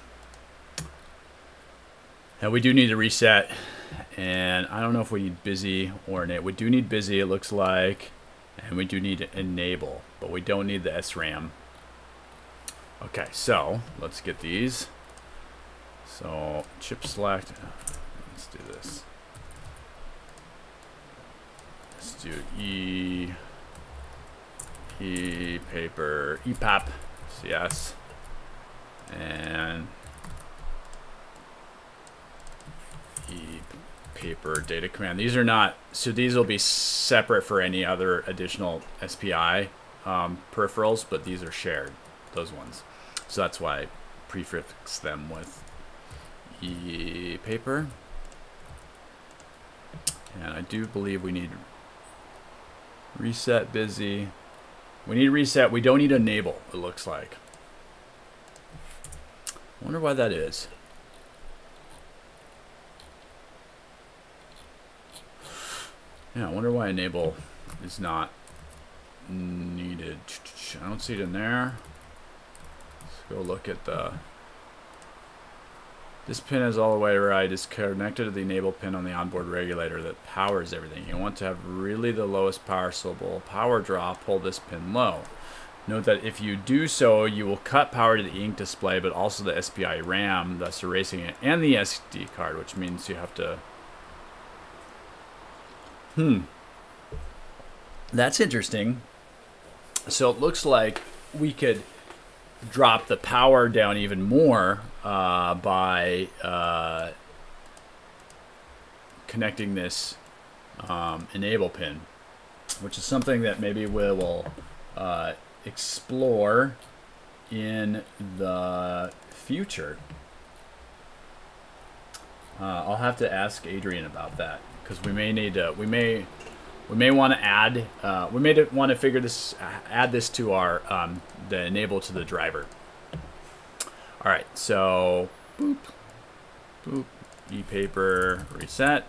we do need to reset. And I don't know if we need busy or enable. We do need busy, it looks like. And we do need to enable, but we don't need the SRAM. Okay, so let's get these. So chip select. Let's do this. Let's do paper, EPAP, CS, and paper data command. These are not, so these will be separate for any other additional SPI peripherals, but these are shared, those ones. So that's why I prefix them with paper. And I do believe we need reset busy. We need reset. We don't need enable, it looks like. I wonder why that is. Yeah, I wonder why enable is not needed. I don't see it in there. Let's go look at the... This pin is all the way right. It's connected to the enable pin on the onboard regulator that powers everything. You want to have really the lowest power syllable power draw, pull this pin low. Note that if you do so, you will cut power to the ink display, but also the SPI RAM, thus erasing it, and the SD card, which means you have to... That's interesting. So it looks like we could drop the power down even more by connecting this enable pin, which is something that maybe we will explore in the future. I'll have to ask Adrian about that, because we may need to, we may want to add, we may want to figure this, add this to our, the enable to the driver. All right, so boop, boop, e-paper, reset,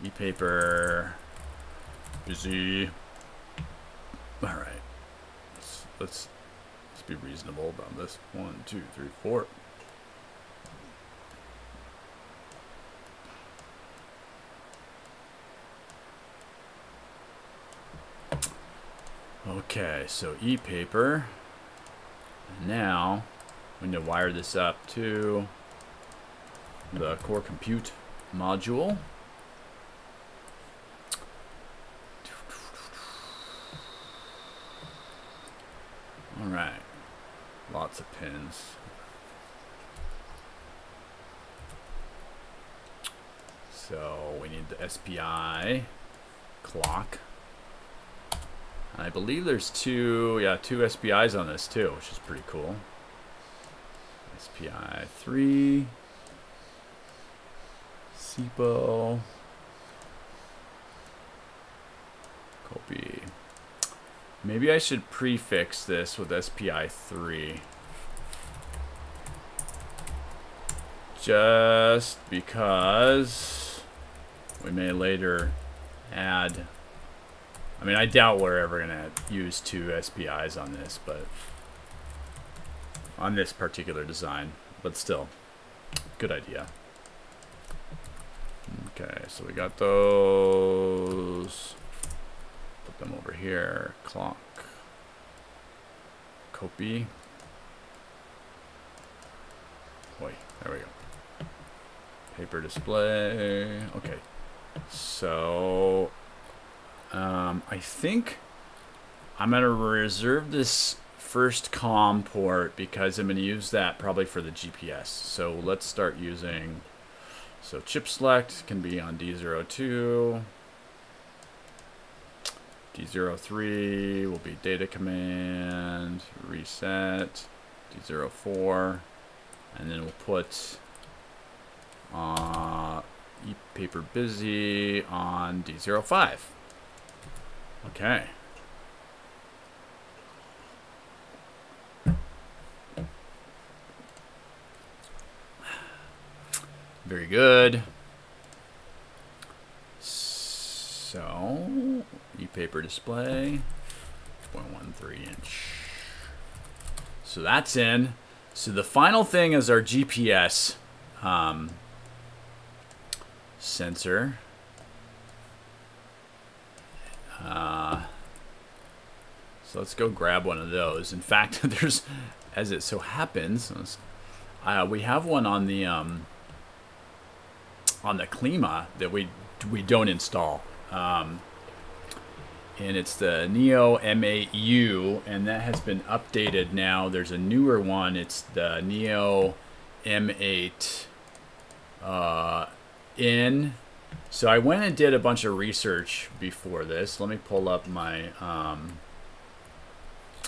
e-paper, busy. All right, let's be reasonable about this. 1, 2, 3, 4. Okay, so e-paper. Now we need to wire this up to the core compute module. All right, lots of pins. So we need the SPI clock. I believe there's two SPIs on this too, which is pretty cool. SPI 3, SIPO, copy. Maybe I should prefix this with SPI 3. Just because we may later add... I mean, I doubt we're ever going to use 2 SPIs on this, but on this particular design, but still, good idea. Okay, so we got those. Put them over here. Clock. Copy. Wait, there we go. Paper display. Okay, so... I think I'm going to reserve this first COM port because I'm going to use that probably for the GPS. So let's start using, so chip select can be on D02. D03 will be data command, reset, D04, and then we'll put e-paper busy on D05. Okay. Very good. So, e-paper display, 0.13 inch. So that's in. So the final thing is our GPS sensor. So let's go grab one of those. In fact, there's, as it so happens, we have one on the Klima that we don't install, and it's the Neo M8U, and that has been updated now. There's a newer one. It's the Neo M8 N. So I went and did a bunch of research before this. Let me pull up my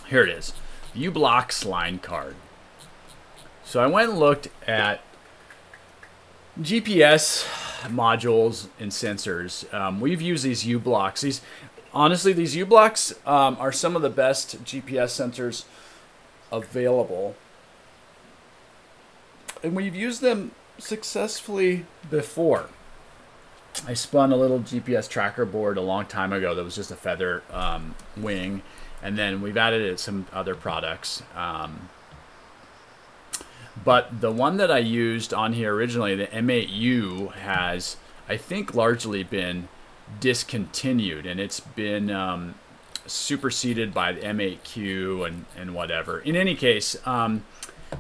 here it is, U-Blox line card. So I went and looked at GPS modules and sensors. We've used these U-Blox. Honestly, these U-Blox are some of the best GPS sensors available, and we've used them successfully before. I spun a little GPS tracker board a long time ago that was just a feather wing, and then we've added some other products. But the one that I used on here originally, the M8U, has, I think, largely been discontinued, and it's been superseded by the M8Q and whatever. In any case,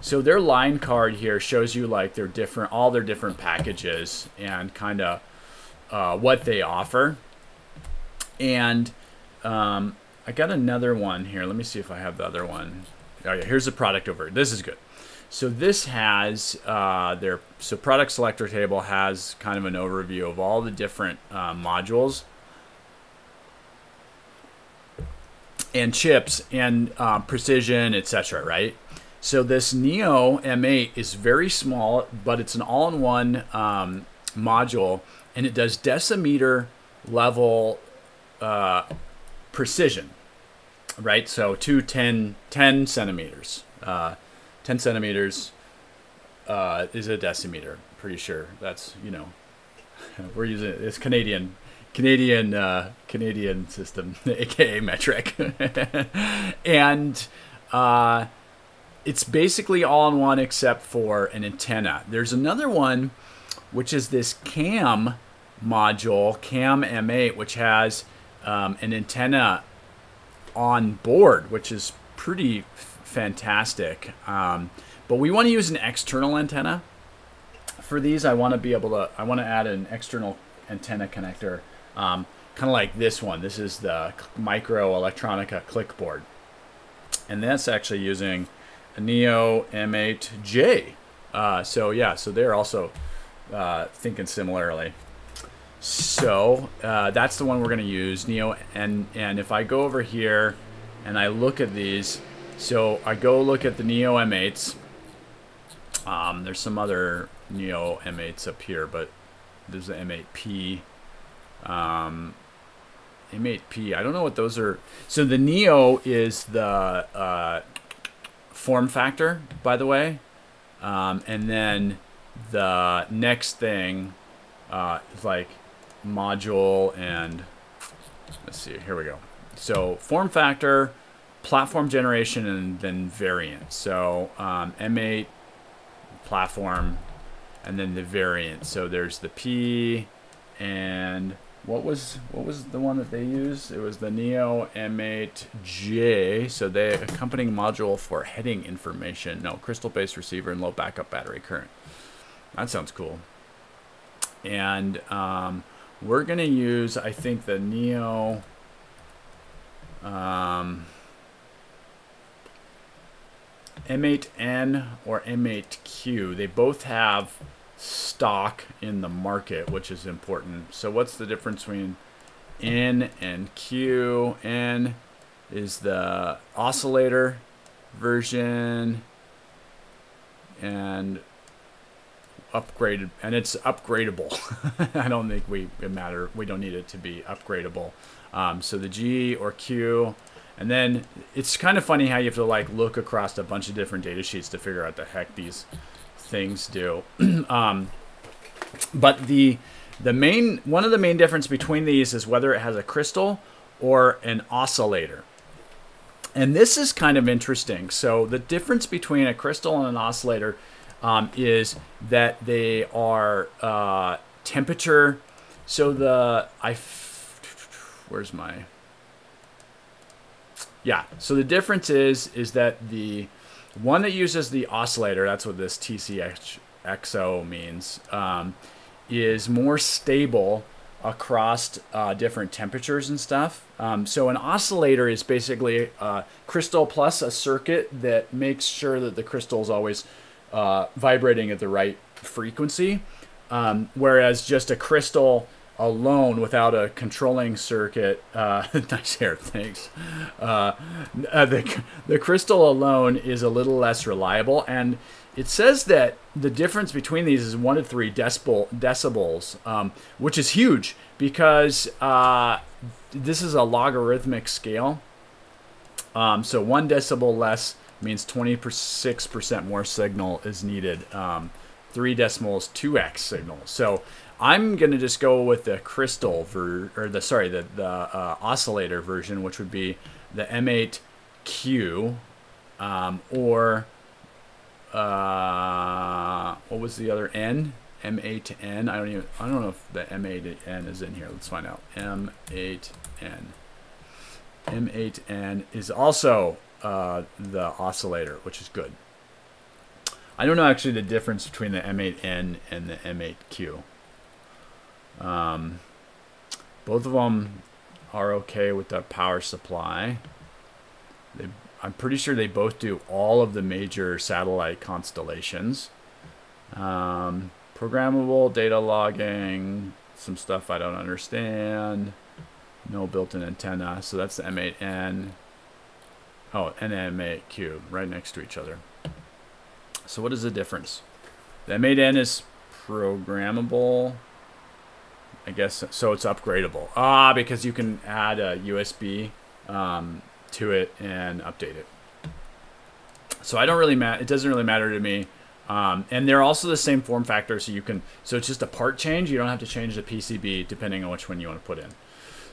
so their line card here shows you like their different, all their different packages and kind of what they offer. And I got another one here. Let me see if I have the other one. Oh yeah, here's the product over. This is good. So this has so product selector table has kind of an overview of all the different modules and chips and precision, etc. Right? So this Neo M8 is very small, but it's an all-in-one module, and it does decimeter level precision, right? So 10 centimeters. 10 centimeters is a decimeter. Pretty sure that's, you know, we're using it's Canadian system, aka metric, and it's basically all in one except for an antenna. There's another one, which is this CAM module, CAM M8, which has an antenna on board, which is pretty fantastic. But we want to use an external antenna for these. I want to add an external antenna connector, kind of like this one. This is the Micro Electronica clickboard, and that's actually using a Neo M8J. So yeah, so they're also thinking similarly. So that's the one we're going to use, Neo. And if I go over here and I look at these, so I go look at the Neo M8s. There's some other Neo M8s up here, but there's the M8P. M8P, I don't know what those are. So the Neo is the form factor, by the way. And then the next thing is like module and, let's see, here we go. So form factor, platform generation, and then variant. So M8 platform, and then the variant. So there's the P, and what was the one that they used? It was the Neo M8J. So the accompanying module for heading information. No, crystal-based receiver and low backup battery current. That sounds cool. And we're gonna use, I think, the Neo M8N or M8Q. They both have stock in the market, which is important. So what's the difference between N and Q? N is the oscillator version and upgraded, and it's upgradable. I don't think we don't need it to be upgradable. So the G or Q, and then it's kind of funny how you have to like look across a bunch of different data sheets to figure out the heck these things do. But one of the main difference between these is whether it has a crystal or an oscillator. And this is kind of interesting. So the difference between a crystal and an oscillator is that they are temperature. So where's my? Yeah. So the difference is that the one that uses the oscillator, that's what this TCXO means, is more stable across different temperatures and stuff. So an oscillator is basically a crystal plus a circuit that makes sure that the crystal is always vibrating at the right frequency, whereas just a crystal alone without a controlling circuit, nice hair, thanks. The crystal alone is a little less reliable, and it says that the difference between these is 1 to 3 decibels, which is huge because this is a logarithmic scale. So 1 decibel less means 26% more signal is needed. 3 decimals, 2x signal. So I'm going to just go with the crystal the oscillator version, which would be the M8Q, or what was the other N? M8N. I don't know if the M8N is in here. Let's find out. M8N. M8N is also the oscillator, which is good. I don't know actually the difference between the M8N and the M8Q. Both of them are okay with the power supply. I'm pretty sure they both do all of the major satellite constellations. Programmable data logging, some stuff I don't understand. No built-in antenna, so that's the M8N. Oh, and M8Q, right next to each other. So what is the difference? The M8N is programmable, I guess, so it's upgradable. Because you can add a USB to it and update it. So I don't really it doesn't really matter to me. And they're also the same form factor, so it's just a part change. You don't have to change the PCB depending on which one you want to put in.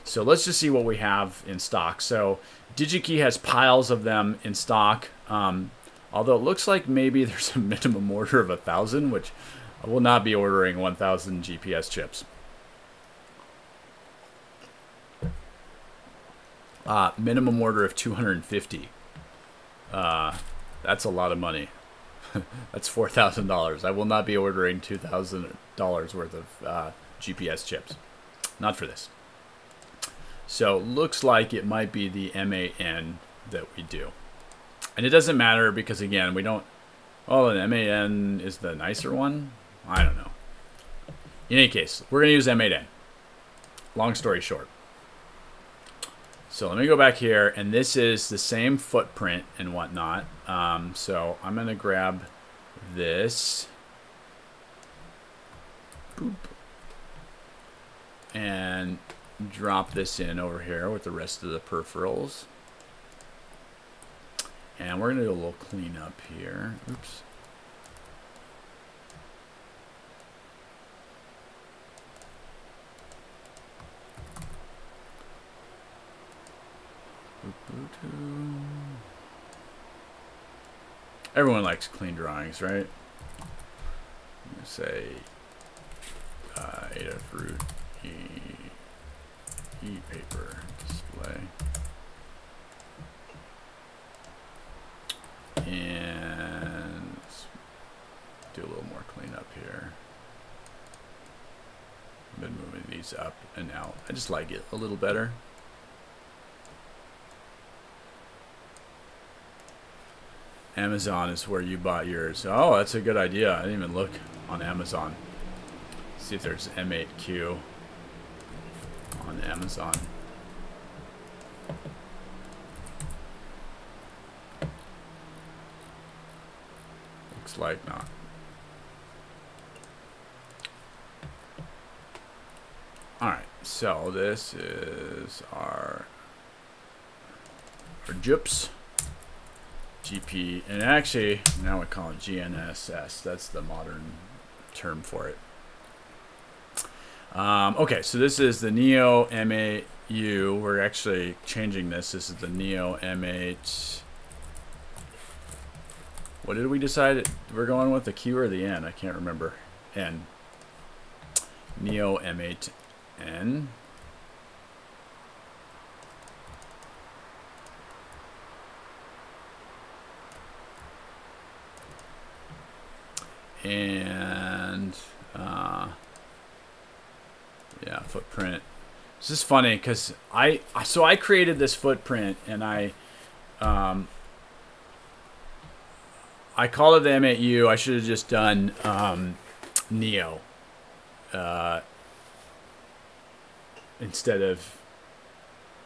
So let's just see what we have in stock. So DigiKey has piles of them in stock. Although it looks like maybe there's a minimum order of 1,000, which I will not be ordering 1,000 GPS chips. Minimum order of 250. That's a lot of money. That's $4,000. I will not be ordering $2,000 worth of GPS chips. Not for this. So looks like it might be the M8N that we do. And it doesn't matter because, again, we don't... Oh, the M8N is the nicer one? I don't know. In any case, we're going to use M8N. Long story short. So let me go back here, and this is the same footprint and whatnot. So I'm going to grab this. Boop. And drop this in over here with the rest of the peripherals. And we're going to do a little cleanup here. Oops. Everyone likes clean drawings, right? I'm going to say Adafruit e-paper display. And let's do a little more cleanup here. I've been moving these up and out. I just like it a little better. Amazon is where you bought yours. Oh, that's a good idea. I didn't even look on Amazon. See if there's M8Q on Amazon. Looks like not. Alright, so this is our JUPS. GP, and actually now we call it GNSS. That's the modern term for it. Okay, so this is the Neo M8U. We're actually changing this. This is the Neo M8. What did we decide we're going with, the Q or the N? I can't remember. N. Neo M8N. And yeah, footprint. This is funny because I created this footprint and I called it the M8U. I should have just done Neo instead of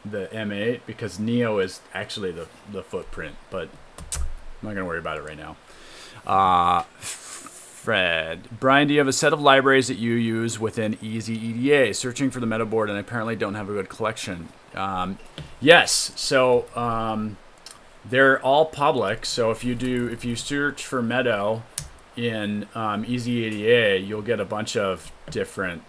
the M8 because Neo is actually the footprint, but I'm not gonna worry about it right now. Fred. Brian, do you have a set of libraries that you use within Easy EDA? Searching for the meta board and I apparently don't have a good collection. Yes, so they're all public. So if you search for Meadow in Easy EDA, you'll get a bunch of different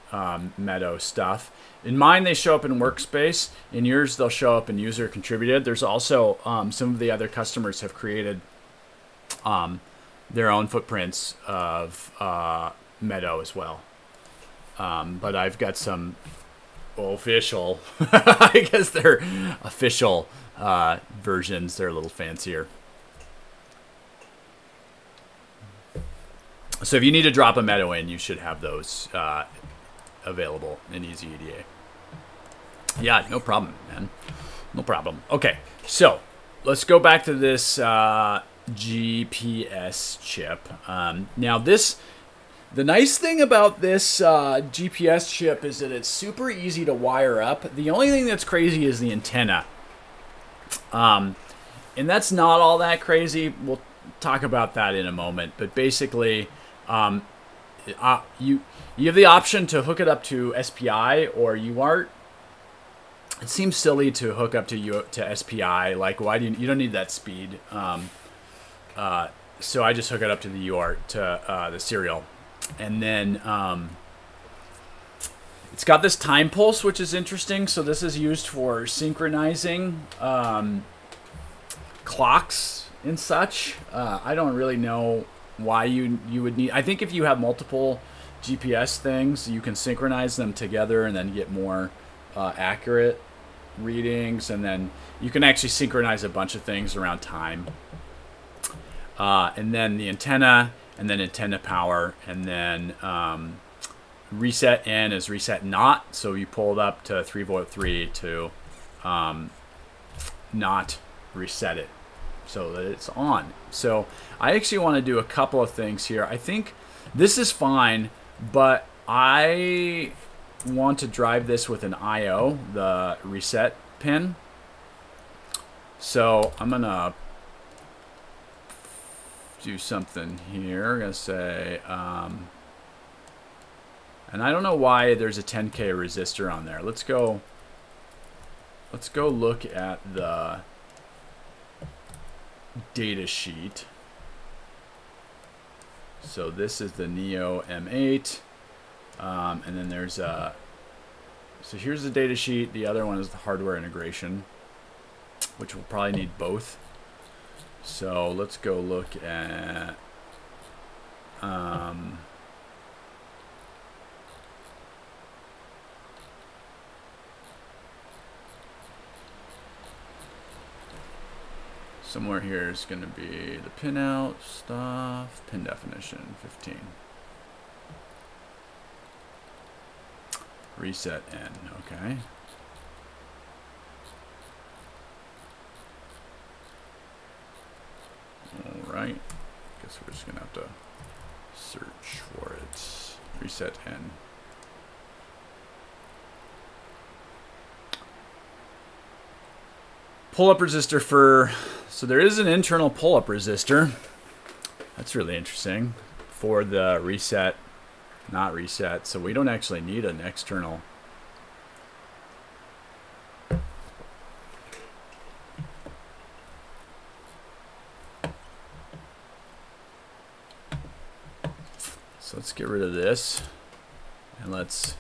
Meadow stuff. In mine, they show up in Workspace. In yours, they'll show up in User Contributed. There's also some of the other customers have created their own footprints of Meadow as well. But I've got some official, I guess they're official versions. They're a little fancier. So if you need to drop a Meadow in, you should have those available in Easy EDA. Yeah, no problem, man. No problem. Okay, so let's go back to this GPS chip. Now the nice thing about this GPS chip is that it's super easy to wire up. The only thing that's crazy is the antenna. And that's not all that crazy. We'll talk about that in a moment. But basically, you have the option to hook it up to SPI or UART. It seems silly to hook up to SPI. Like, why do you don't need that speed? So I just hook it up to the UART, to the serial. And then it's got this time pulse, which is interesting. So this is used for synchronizing clocks and such. I don't really know why you would need. I think if you have multiple GPS things, you can synchronize them together and then get more accurate readings. And then you can actually synchronize a bunch of things around time. And then the antenna, and then antenna power, and then reset N is reset not. So you pull it up to 3V 3 to not reset it so that it's on. So I actually want to do a couple of things here. I think this is fine, but I want to drive this with an IO, the reset pin. So I'm going to do something here. I'm going to say, and I don't know why there's a 10K resistor on there. Let's go look at the data sheet. So this is the Neo M8, and then there's a, so here's the data sheet. The other one is the hardware integration, which we'll probably need both. So let's go look at somewhere here is going to be the pinout stuff, pin definition 15. Reset N, okay. Alright, guess we're just going to have to search for it. Reset N. Pull-up resistor for, so there is an internal pull-up resistor. That's really interesting for the reset, not reset. So we don't actually need an external. So let's get rid of this and let's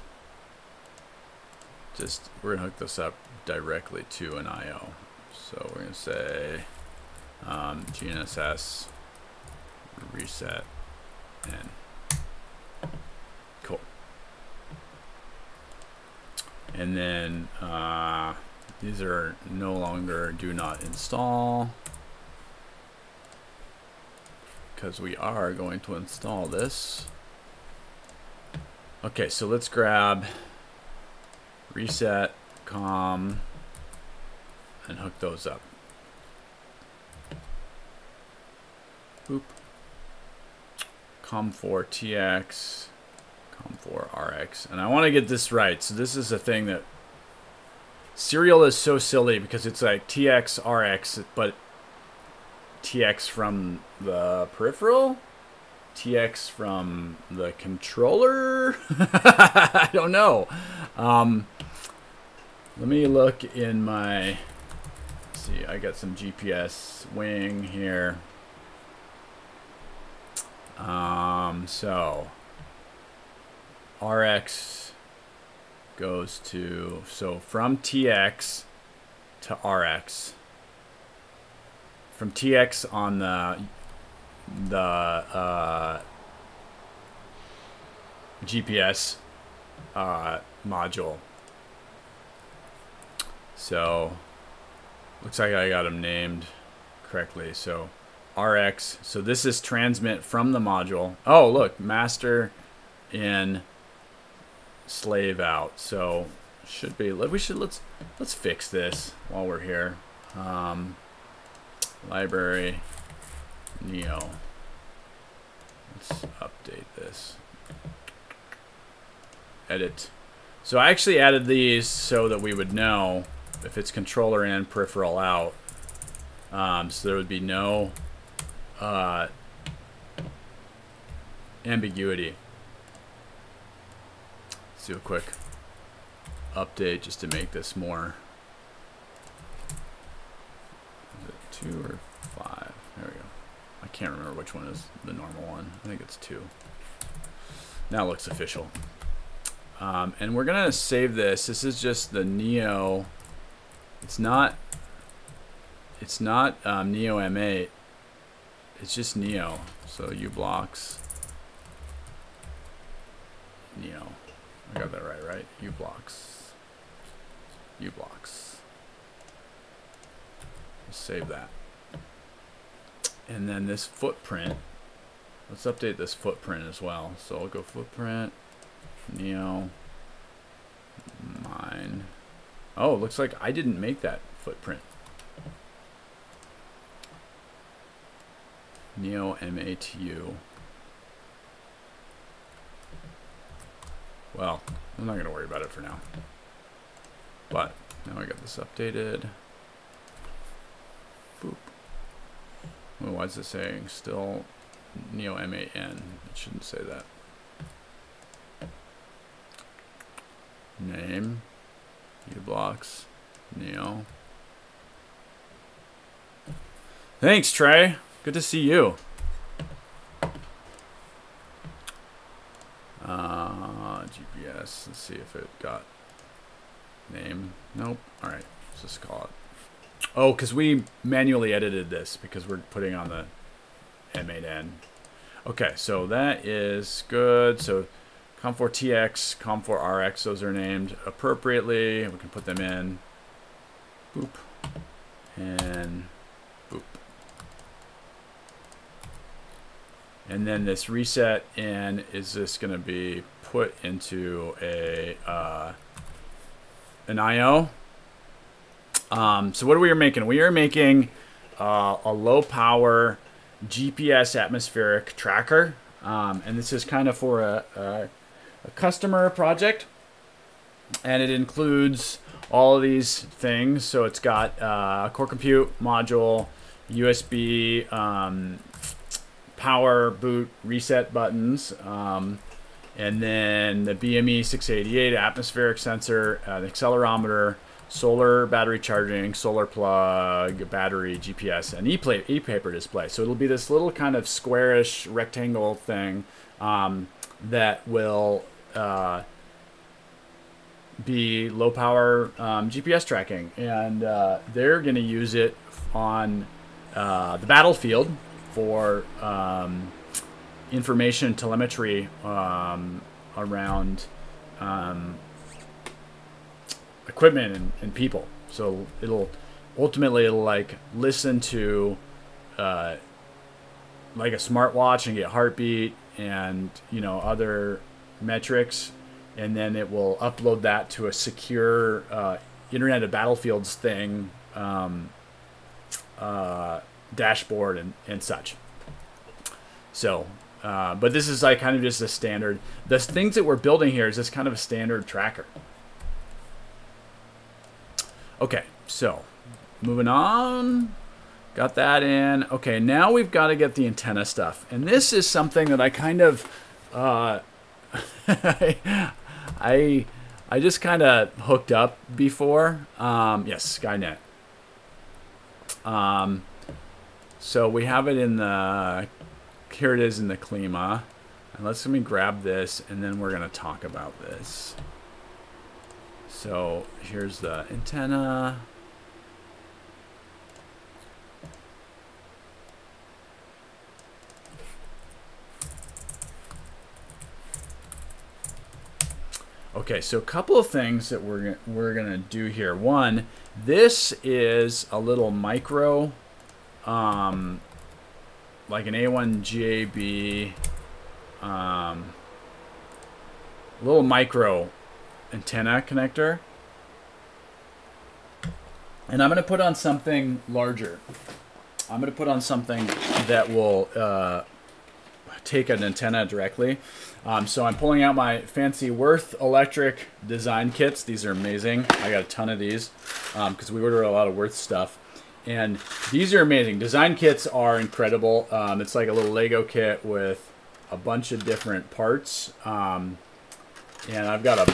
we're gonna hook this up directly to an IO. So we're gonna say GNSS reset and cool. And then these are no longer do not install, because we are going to install this. Okay, so let's grab reset com and hook those up. Boop. COM4TX, COM4RX, and I want to get this right. So this is a thing that serial is so silly because it's like TX RX, but TX from the peripheral, TX from the controller. I don't know. Let me look in my. Let's see, I got some GPS wing here. So RX goes to, so from TX to RX, from TX on the GPS module. So looks like I got them named correctly. So RX, so this is transmit from the module. Oh, look, master in, slave out. So should be, let's fix this while we're here. Library Neo. Let's update this. Edit. So I actually added these so that we would know if it's controller in, peripheral out. So there would be no ambiguity. Let's do a quick update just to make this more. Is it 2 or 5? There we go. I can't remember which one is the normal one. I think it's 2. Now it looks official. And we're gonna save this. This is just the Neo. It's not Neo M8. It's just Neo. So ublocks Neo. I got that right? Ublocks. Save that. And then this footprint. Let's update this footprint as well. So I'll go footprint, Neo, mine. Oh, looks like I didn't make that footprint. Neo M8U. Well, I'm not going to worry about it for now. But now I got this updated. Boop. Well, why is it saying still Neo M8N? It shouldn't say that. Name, ublocks, Neo. Thanks, Trey. Good to see you. GPS. Let's see if it got name. Nope. All right. Let's just call it. Oh, because we manually edited this because we're putting on the M8N. Okay, so that is good. So COM4TX, COM4RX, those are named appropriately. We can put them in. Boop. And boop. And then this reset in is this going to be put into a an IO. So what are we making? We are making a low power GPS atmospheric tracker. And this is kind of for a customer project. And it includes all of these things. So it's got core compute module, USB, power boot reset buttons, and then the BME 688 atmospheric sensor, the accelerometer, solar battery charging, solar plug, battery, GPS, and e-paper display. So it'll be this little kind of squarish rectangle thing that will be low power GPS tracking, and they're going to use it on the battlefield for information telemetry around equipment and people. So it'll ultimately like listen to like a smartwatch and get heartbeat and other metrics, and then it will upload that to a secure Internet of Battlefields thing, dashboard and such. So, but this is like kind of just a standard. The things that we're building here is just kind of a standard tracker. Okay, so moving on. Got that in. Okay, now we've got to get the antenna stuff. And this is something that I kind of, I just kind of hooked up before. Yes, Skynet. So we have it in the, here it is in the Klima. And let me grab this, and then we're going to talk about this. So here's the antenna. Okay, so a couple of things that we're gonna do here. One, this is a little micro, like an A1GAB, little micro antenna connector, and I'm gonna put on something larger. I'm gonna put on something that will take an antenna directly. So I'm pulling out my fancy Worth Electric design kits. These are amazing. I got a ton of these because we order a lot of Worth stuff. And these are amazing. Design kits are incredible. It's like a little Lego kit with a bunch of different parts. And I've got a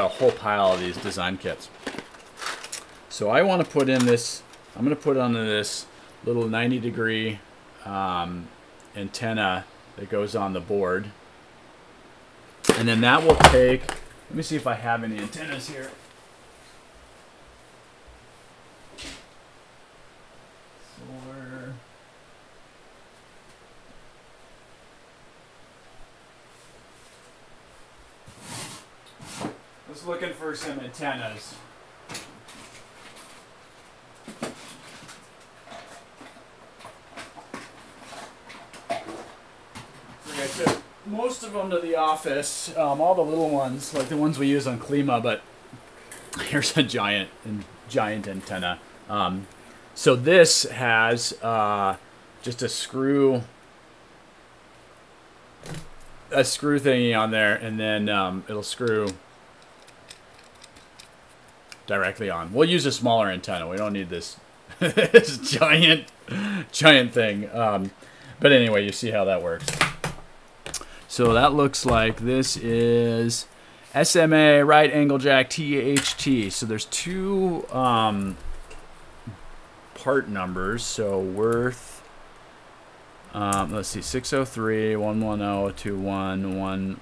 whole pile of these design kits. So I want to put in this, I'm going to put onto this little 90-degree antenna that goes on the board. And then that will take, let me see if I have any antennas here. Solar. Just looking for some antennas. Okay, so most of them to the office, all the little ones, like the ones we use on Klima, but here's a giant antenna. So this has just a screw thingy on there, and then it'll screw directly on. We'll use a smaller antenna. We don't need this this giant thing. But anyway, you see how that works. So that looks like this is SMA right angle jack THT. So there's two part numbers. So Worth, let's see, 603 110 21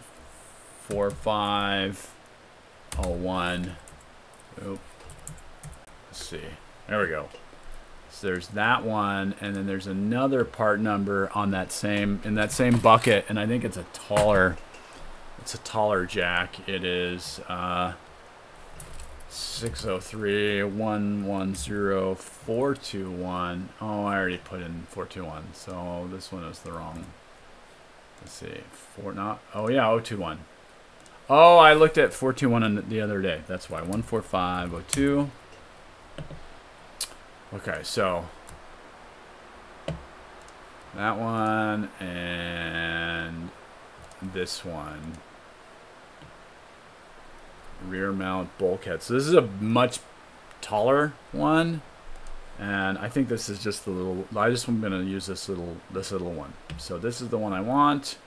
14501. Oop. Let's see. There we go. So there's that one, and then there's another part number on that same bucket, and I think it's a taller jack. It is 603 110 421. Oh, I already put in 421, so this one is the wrong. Let's see, oh yeah, 021. Oh, I looked at 421 the other day. That's why 14502. Okay, so that one and this one. Rear mount bulkhead. So this is a much taller one, and I think this is just the little. I just am gonna use this little one. So this is the one I want.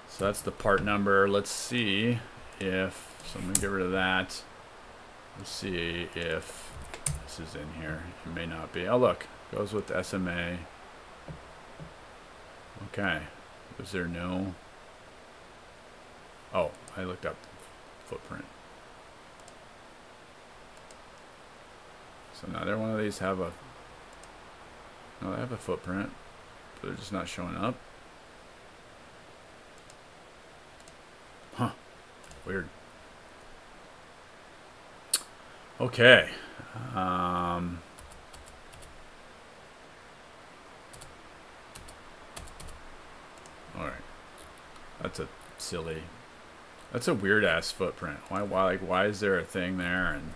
So that's the part number. Let's see if. So I'm gonna get rid of that. Let's see if this is in here. It may not be. Oh, look. Goes with SMA. Okay. Was there no... Oh, I looked up footprint. So neither one of these have a... No, they have a footprint, but they're just not showing up. Huh. Weird. Okay. Alright. That's a silly... That's a weird-ass footprint. Why is there a thing there? And...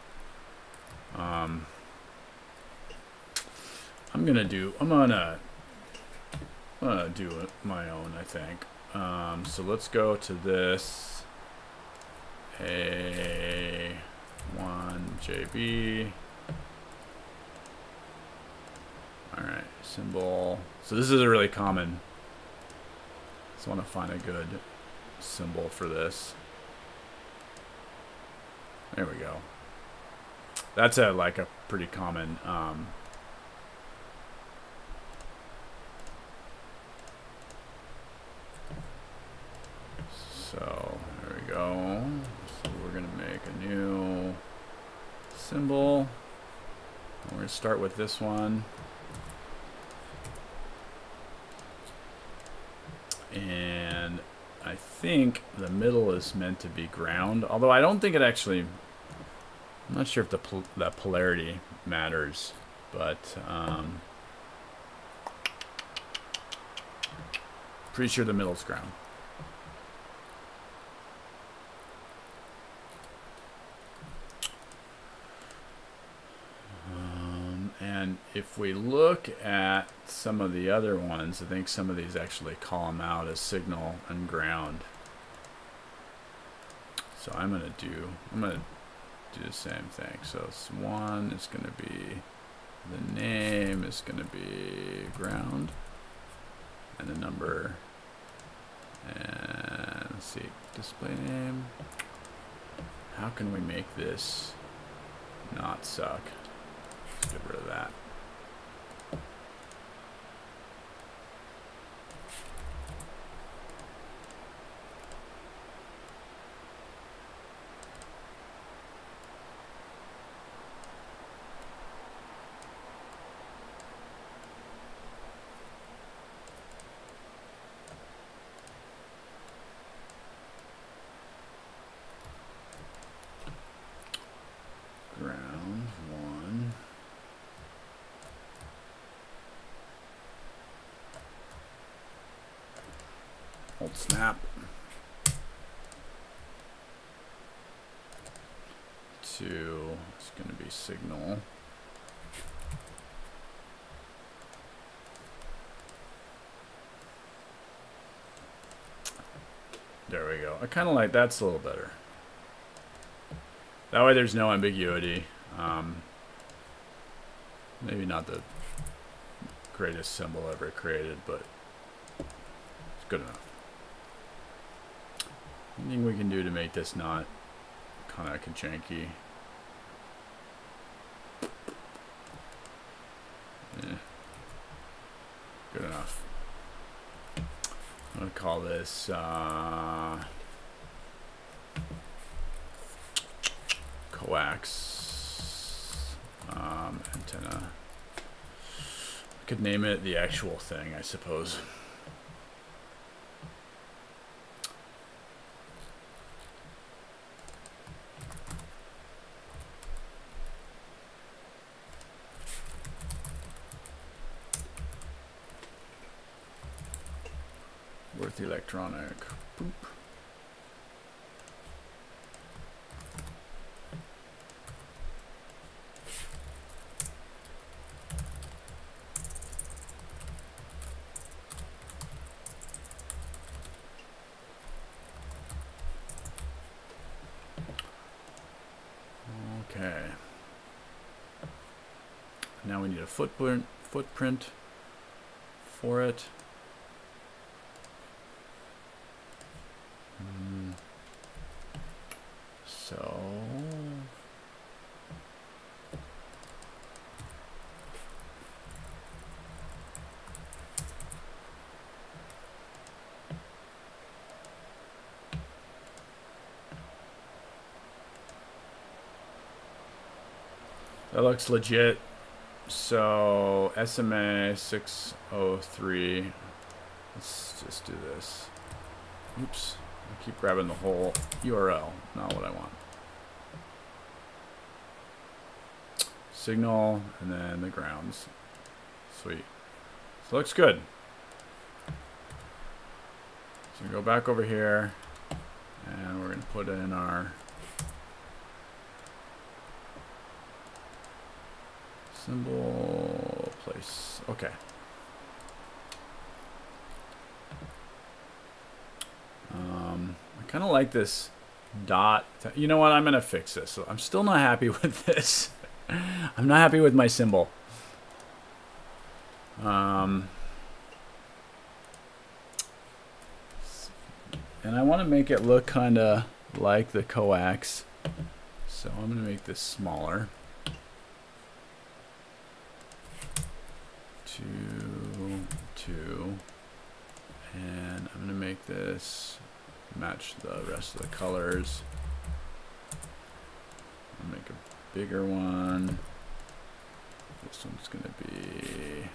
I'm gonna do it my own, I think. So let's go to this A1JB. All right, symbol. So this is a really common. Just want to find a good symbol for this. There we go. That's like a pretty common. So there we go. So we're gonna make a new symbol. We're gonna start with this one. And I think the middle is meant to be ground, although I don't think it actually, I'm not sure if that polarity matters, but pretty sure the middle's ground. And if we look at some of the other ones, I think some of these actually call them out as signal and ground. So I'm gonna do the same thing. So it's one is gonna be, the name is gonna be ground, and the number, and let's see, display name. How can we make this not suck? Let's get rid of that. Ground one. Hold snap. Two, it's going to be signal. There we go. I kind of like, that's a little better. That way there's no ambiguity. Maybe not the greatest symbol ever created, but it's good enough. Anything we can do to make this not kind of janky. Yeah. Good enough. I'm going to call this coax antenna. I could name it the actual thing, I suppose. Worth electronic. Boop. Okay. Now we need a footprint for it. So That looks legit. So SMA 603. Let's just do this. Oops. I keep grabbing the whole URL. Not what I want. Signal and then the grounds. Sweet. So it looks good. So we go back over here and we're going to put in our symbol place. Okay. I kind of like this dot. You know what? I'm going to fix this. So I'm still not happy with this. I'm not happy with my symbol. And I want to make it look kind of like the coax. So I'm going to make this smaller. 2, 2. And I'm going to make this match the rest of the colors. I'll make a bigger one. This one's going to be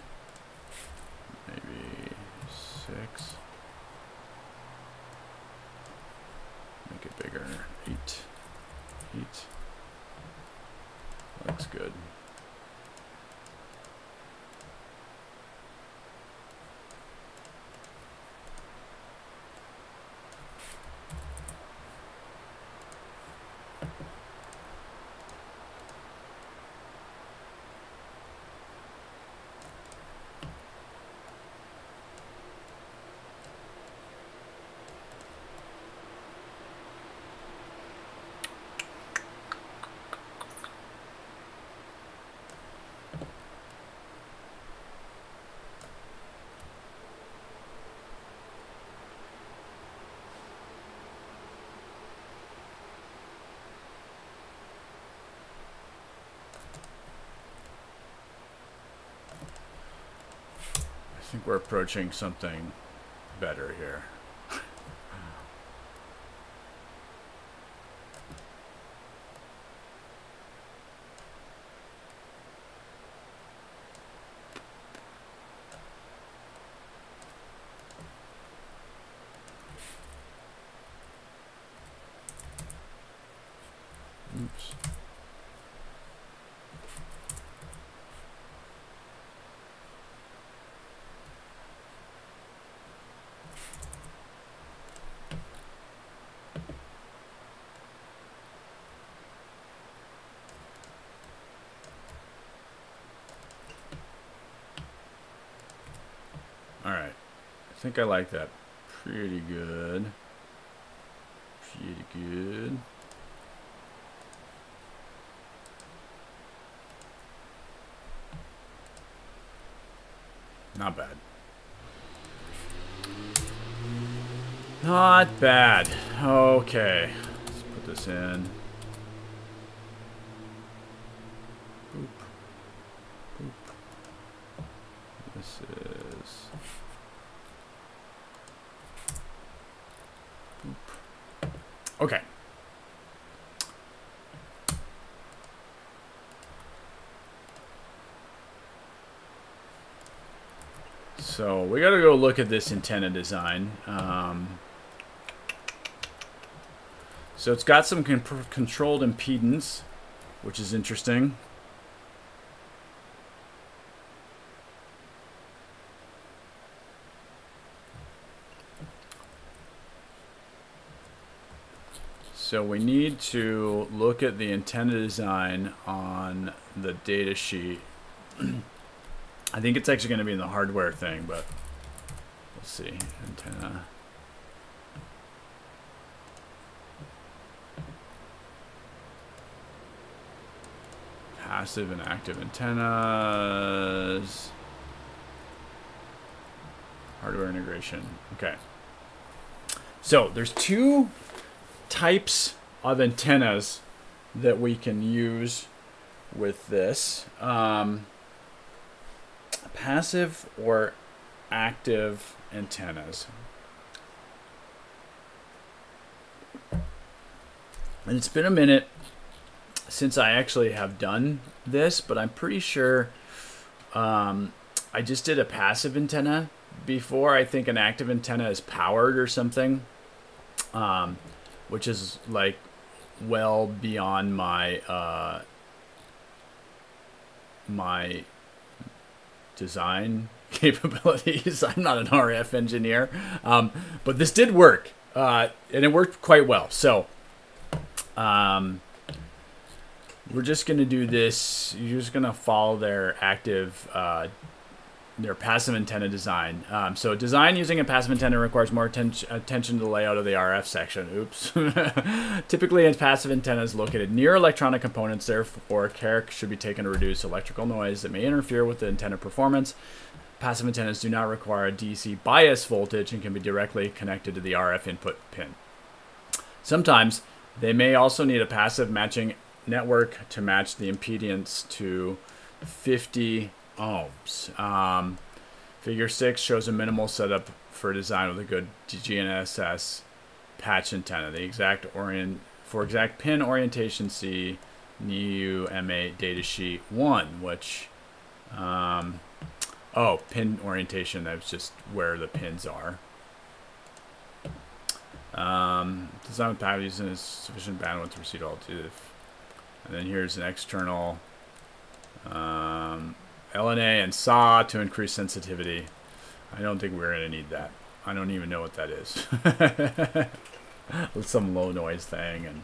maybe 6. Make it bigger. 8. 8. Looks good. I think we're approaching something better here. Oops. Alright, I think I like that pretty good. Pretty good. Not bad. Not bad. Okay, let's put this in. Boop. Boop. This is... Boop. Okay. So we got to go look at this antenna design. So it's got some controlled impedance, which is interesting. So we need to look at the antenna design on the data sheet. I think it's actually going to be in the hardware thing, but we'll see. Antenna. Passive and active antennas. Hardware integration. Okay. So there's two types of antennas that we can use with this. Passive or active antennas. And it's been a minute since I actually have done this, but I'm pretty sure I just did a passive antenna before. I think an active antenna is powered or something, which is like well beyond my my design capabilities. I'm not an RF engineer, but this did work, and it worked quite well. So we're just going to do this. You're just going to follow their active, their passive antenna design. So design using a passive antenna requires more attention to the layout of the RF section. Oops. Typically, a passive antenna is located near electronic components. Therefore, care should be taken to reduce electrical noise that may interfere with the antenna performance. Passive antennas do not require a DC bias voltage and can be directly connected to the RF input pin. Sometimes they may also need a passive matching network to match the impedance to 50 ohms. Figure 6 shows a minimal setup for design with a good GNSS patch antenna. For exact pin orientation, see NEU M8 datasheet 1, which pin orientation, that's just where the pins are. Design with path using sufficient bandwidth to receive altitude. And then here's an external LNA and SAW to increase sensitivity. I don't think we're going to need that. I don't even know what that is. With some low noise thing. And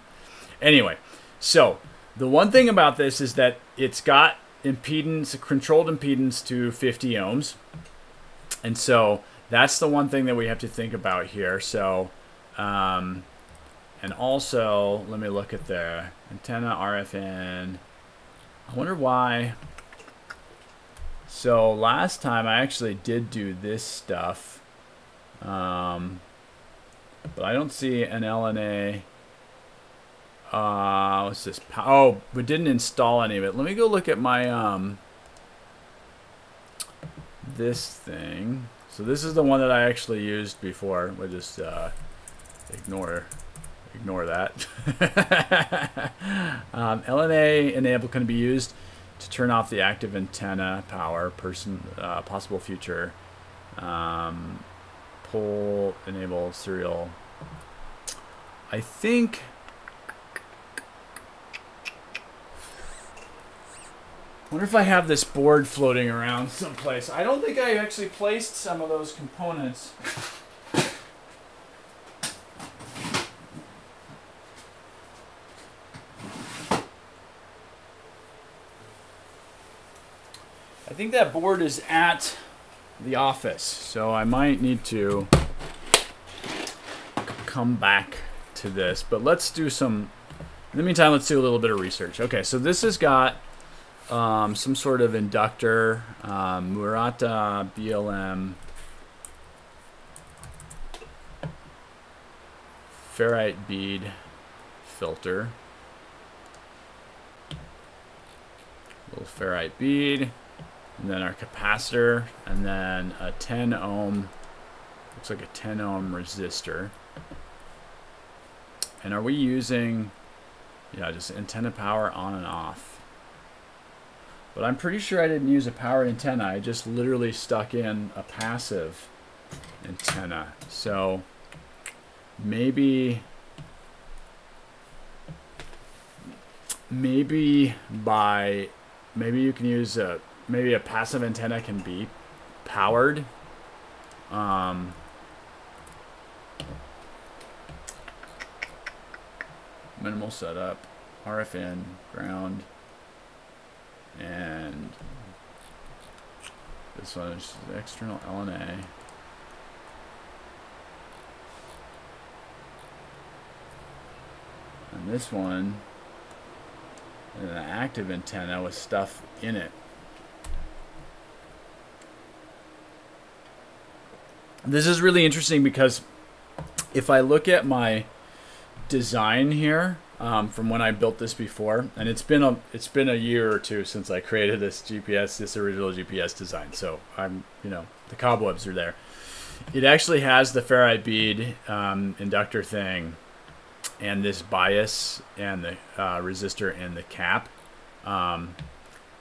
anyway, so the one thing about this is that it's got impedance, controlled impedance to 50 ohms. And so that's the one thing that we have to think about here. So, and also, let me look at the antenna RFN. I wonder why. So last time I actually did do this stuff, but I don't see an LNA. What's this? Oh, we didn't install any of it. Let me go look at my this thing. So this is the one that I actually used before. We'll just ignore that. LNA enable can be used to turn off the active antenna power. Possible future pull enable serial. I think. I wonder if I have this board floating around someplace. I don't think I actually placed some of those components. I think that board is at the office, so I might need to come back to this. But let's do some, in the meantime, let's do a little bit of research. Okay, so this has got some sort of inductor, Murata BLM ferrite bead filter. Little ferrite bead, and then our capacitor, and then a 10 ohm, looks like a 10 ohm resistor. And are we using, yeah, just antenna power on and off? But I'm pretty sure I didn't use a powered antenna. I just literally stuck in a passive antenna. So maybe you can use maybe a passive antenna can be powered. Minimal setup, RF in, ground. And this one is the external LNA. And this one is an active antenna with stuff in it. This is really interesting because if I look at my design here, from when I built this before, and it's been a year or two since I created this original GPS design. So the cobwebs are there. It actually has the ferrite bead inductor thing and this bias and the resistor and the cap.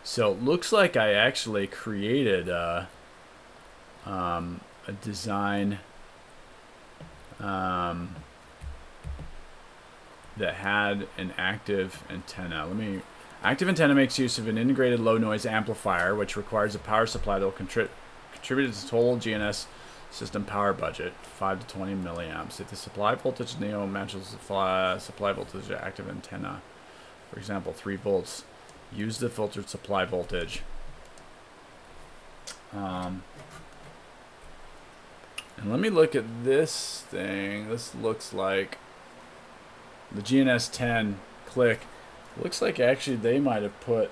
So it looks like I actually created a design that had an active antenna. Active antenna makes use of an integrated low noise amplifier, which requires a power supply that will contribute to the total GNSS system power budget, 5 to 20 milliamps. If the supply voltage NEO matches the supply voltage of active antenna, for example, 3 volts, use the filtered supply voltage. And let me look at this thing. This looks like the GNS10 click. Looks like actually they might have put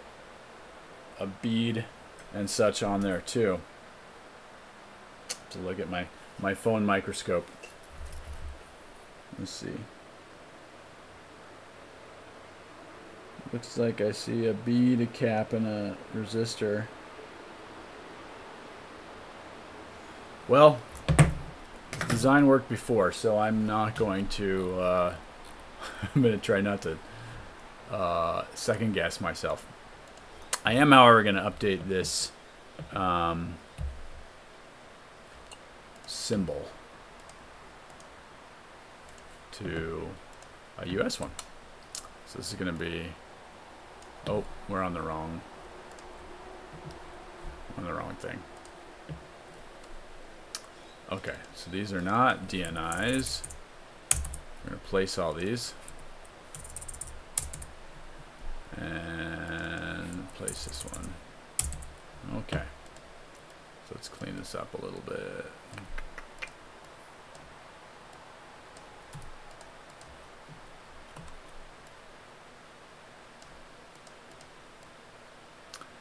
a bead and such on there too. To look at my phone microscope. Let's see. Looks like I see a bead, a cap, and a resistor. Well, the design worked before, so I'm not going to I'm going to try not to second guess myself. I am, however, going to update this symbol to a US one. So this is going to be, oh, we're on the wrong thing. Okay, so these are not DNIs. We're going to place all these and place this one. Okay, so let's clean this up a little bit.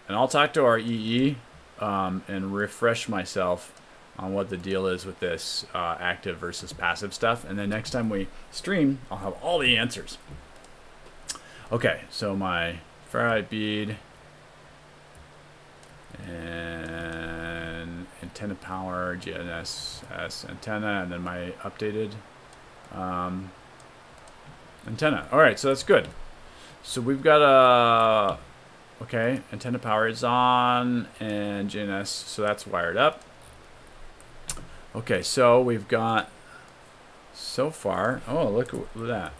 And I'll talk to our EE and refresh myself on what the deal is with this active versus passive stuff. And then next time we stream, I'll have all the answers. Okay, so my ferrite bead and antenna power, GNSS antenna, and then my updated antenna. All right, so that's good. So we've got a, okay, antenna power is on and GNS, so that's wired up. Okay, so we've got so far, oh, look at that.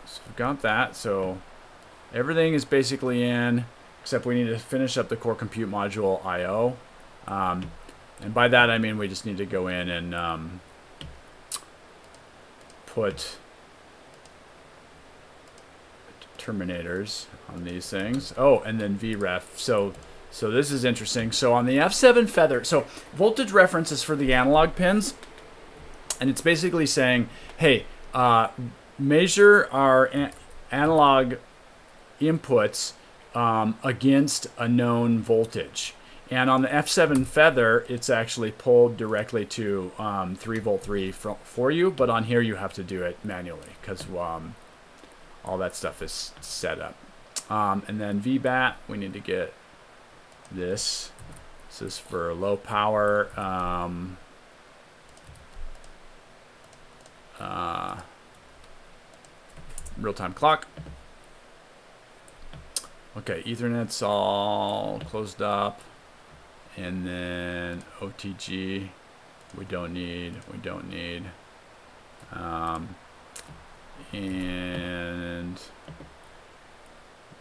So we've got that, so everything is basically in, except we need to finish up the core compute module I/O. And by that I mean we just need to go in and put terminators on these things. Oh, and then VREF. So this is interesting. So on the F7 feather, so voltage reference is for the analog pins, and it's basically saying, hey, measure our analog inputs against a known voltage. And on the F7 feather, it's actually pulled directly to 3V 3 for you, but on here you have to do it manually because all that stuff is set up. And then VBAT, we need to get this. This is for low power real-time clock. Okay, Ethernet's all closed up. And then OTG, we don't need. And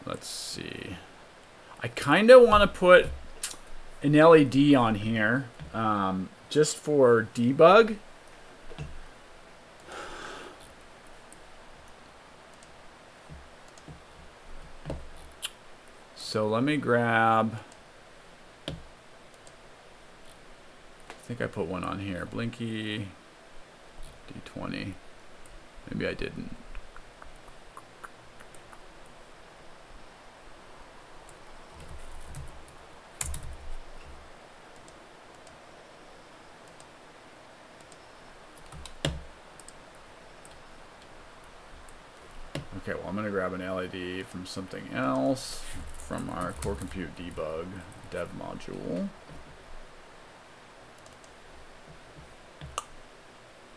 let's see. I kind of want to put an LED on here just for debug. So let me grab, I think I put one on here, Blinky D20. Maybe I didn't. Okay, well, I'm going to grab an LED from something else, from our Core Compute Debug dev module.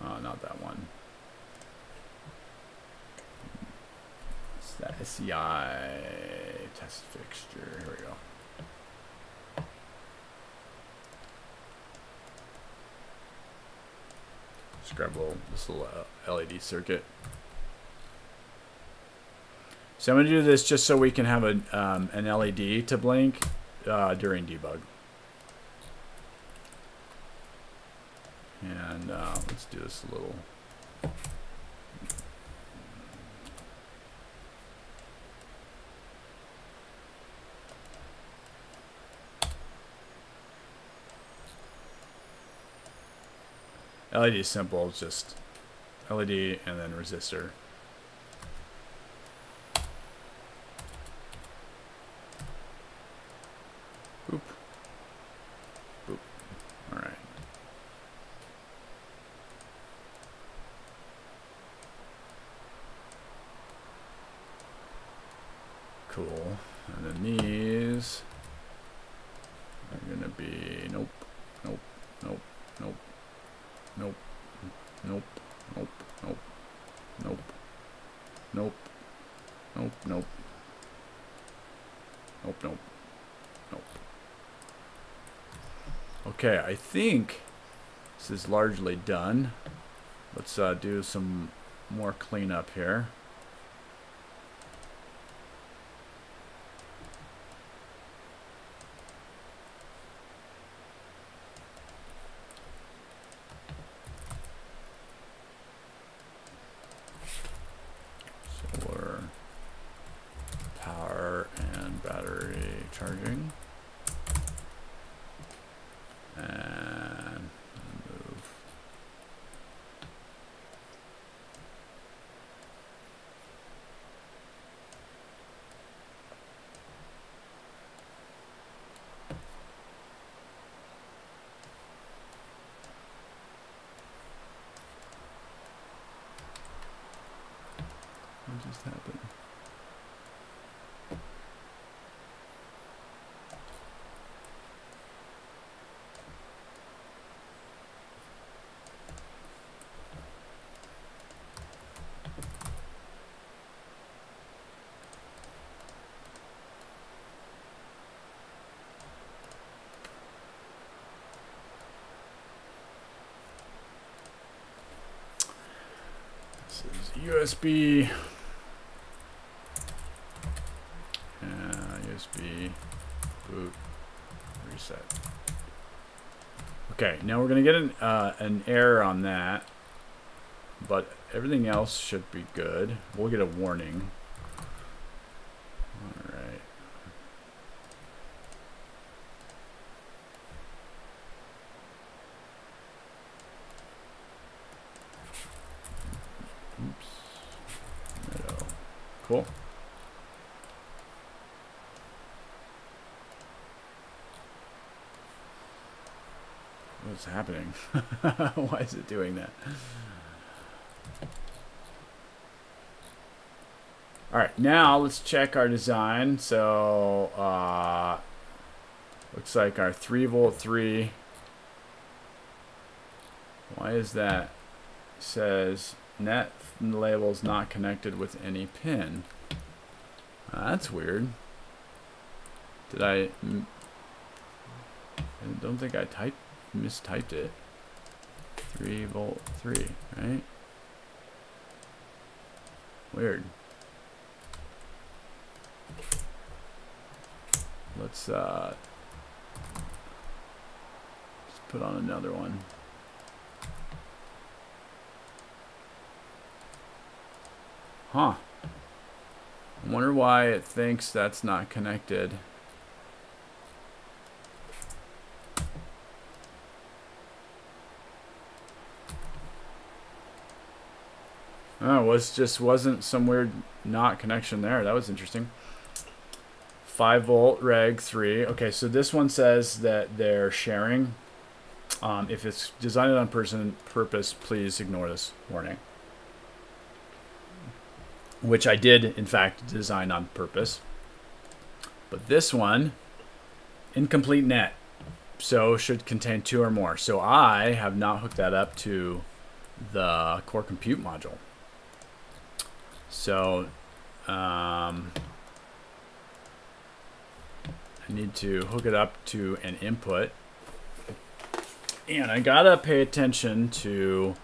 Not that one. SCI test fixture. Here we go. Just grab this little LED circuit. So I'm going to do this just so we can have an LED to blink during debug. And let's do this a little. LED is simple, it's just LED and then resistor. Boop. Boop. All right. Cool. And then these are gonna be nope, nope, nope, nope. Nope. Nope. Nope. Nope. Nope. Nope. Nope. Nope. Nope. Nope. Nope. Okay, I think this is largely done. Let's do some more cleanup here. Charging and move. What just happened? USB USB boot reset. Okay, now we're gonna get an error on that, but everything else should be good. We'll get a warning. All right. Oops. Meadow. Cool. What's happening? Why is it doing that? All right, now let's check our design. So looks like our 3-volt 3. Why is that? Says net labels not connected with any pin. That's weird. Did I don't think I mistyped it. 3-volt 3, right? Weird. Let's just put on another one. Huh. I wonder why it thinks that's not connected. Oh, it wasn't some weird not connection there. That was interesting. 5-volt reg 3. Okay, so this one says that they're sharing. If it's designed on purpose, please ignore this warning. Which I did, in fact, design on purpose. But this one, incomplete net, so should contain 2 or more. So I have not hooked that up to the core compute module. So I need to hook it up to an input. And I gotta pay attention to,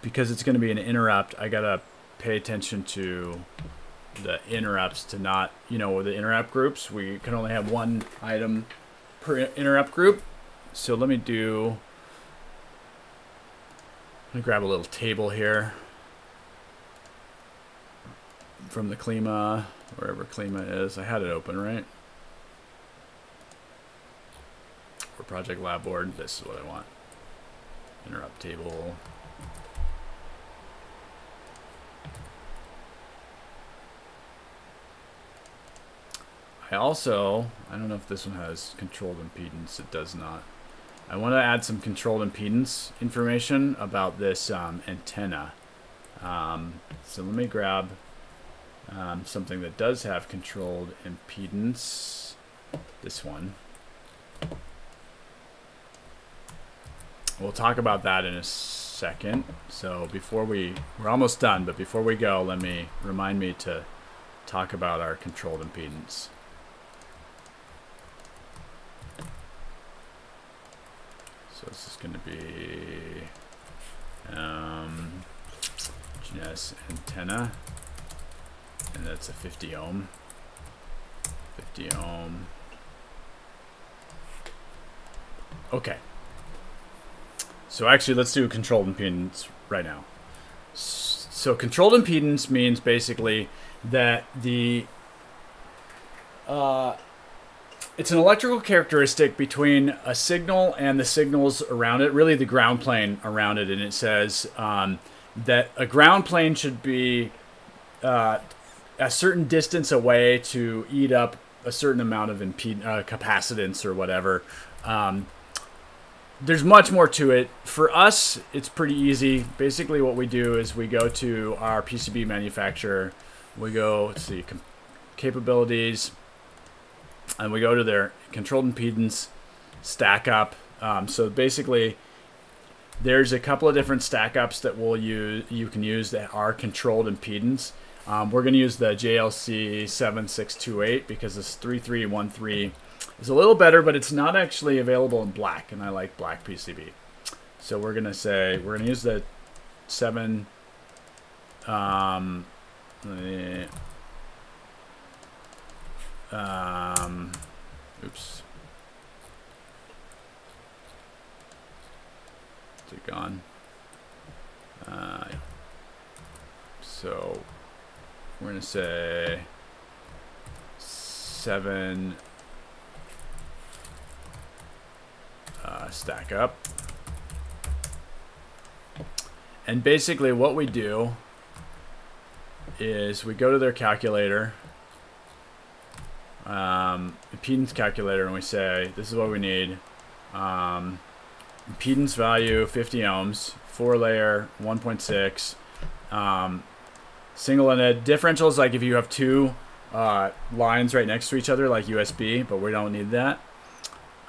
because it's gonna be an interrupt, I gotta pay attention to the interrupts to not, you know, with the interrupt groups, we can only have one item per interrupt group. So let me grab a little table here from the Klima, wherever Klima is. I had it open, right? For Project Lab Board, this is what I want. Interrupt table. I don't know if this one has controlled impedance. It does not. I want to add some controlled impedance information about this antenna. So let me grab something that does have controlled impedance. This one. We'll talk about that in a second. So before we're almost done, but before we go, remind me to talk about our controlled impedance. So this is going to be GNSS antenna, and that's a 50 ohm. 50 ohm. Okay. So actually, let's do controlled impedance right now. So controlled impedance means basically that it's an electrical characteristic between a signal and the signals around it, really the ground plane around it. And it says that a ground plane should be a certain distance away to eat up a certain amount of capacitance or whatever. There's much more to it. For us, it's pretty easy. Basically what we do is we go to our PCB manufacturer, we go, let's see, capabilities, and we go to their controlled impedance stack up. So basically, there's a couple of different stack ups that you can use that are controlled impedance. We're going to use the JLC 7628 because this 3313 is a little better, but it's not actually available in black, and I like black PCB. So we're going to use the 7. Oops. Is it gone? So we're going to say 7 stack up. And basically what we do is we go to their calculator, impedance calculator, and we say, this is what we need. Impedance value 50 ohms, 4-layer, 1.6. Single ended. Differential is like if you have two lines right next to each other, like USB, but we don't need that.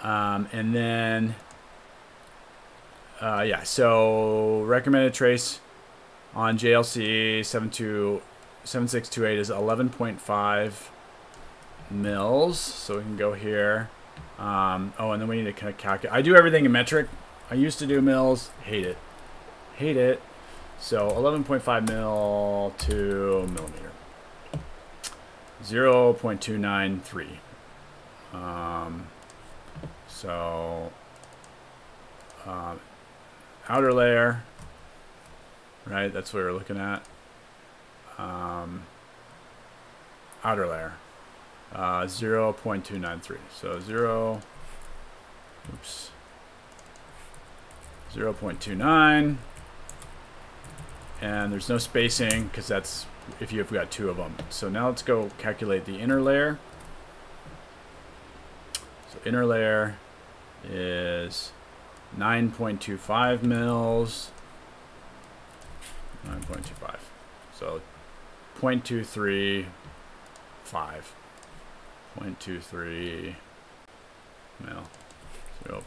And then, yeah, so recommended trace on JLC 7628 is 11.5 mils. So we can go here. Oh, and then we need to calculate. I do everything in metric. I used to do mils. Hate it. Hate it. So 11.5 mil to millimeter. 0.293. So outer layer, right? That's what we're looking at. Outer layer, 0.293. So 0.29, and there's no spacing because that's if you've got two of them. So now let's go calculate the inner layer. So inner layer is 9.25 mils. 9.25. So 0.235. 0.23 mil. 0.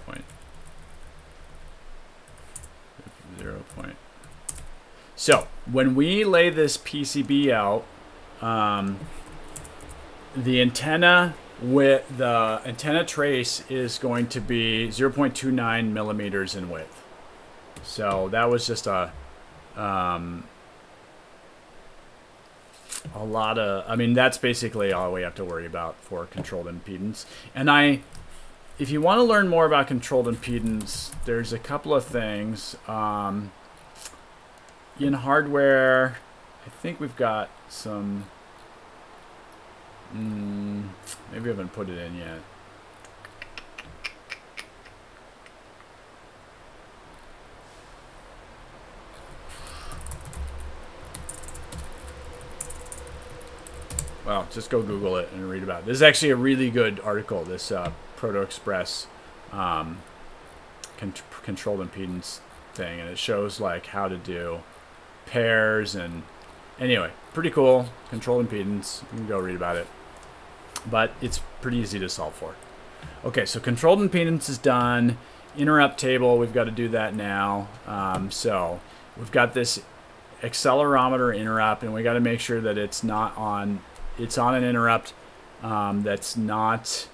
0. So when we lay this PCB out, the antenna with the antenna trace is going to be 0.29 millimeters in width. So that was just a lot of, I mean, that's basically all we have to worry about for controlled impedance. And if you want to learn more about controlled impedance, there's a couple of things. In hardware, I think we've got some, maybe I haven't put it in yet. Well, just go Google it and read about it. This is actually a really good article, this Proto Express controlled impedance thing, and it shows like how to do pairs, and anyway, pretty cool. Controlled impedance, you can go read about it, but it's pretty easy to solve for. Okay, so controlled impedance is done. Interrupt table, we've got to do that now. So we've got this accelerometer interrupt, and we got to make sure that it's not on, it's on an interrupt that's not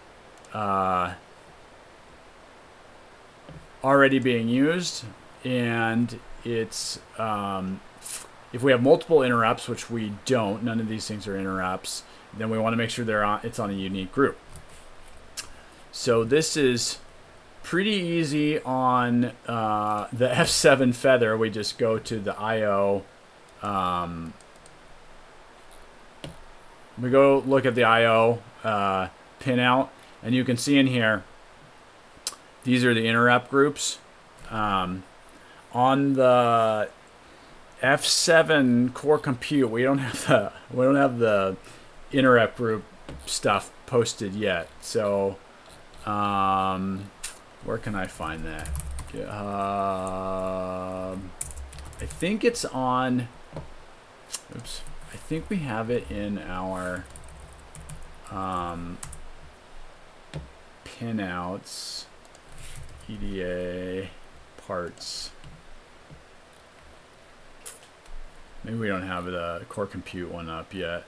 already being used, and it's if we have multiple interrupts, which we don't, none of these things are interrupts, then we want to make sure it's on a unique group. So this is pretty easy on the F7 Feather. We just go to the I/O. We go look at the I/O pinout, and you can see in here, these are the interrupt groups. On the F7 core compute, we don't have the interrupt group stuff posted yet. So where can I find that? I think it's on, oops, I think we have it in our pinouts, EDA parts. Maybe we don't have the core compute one up yet.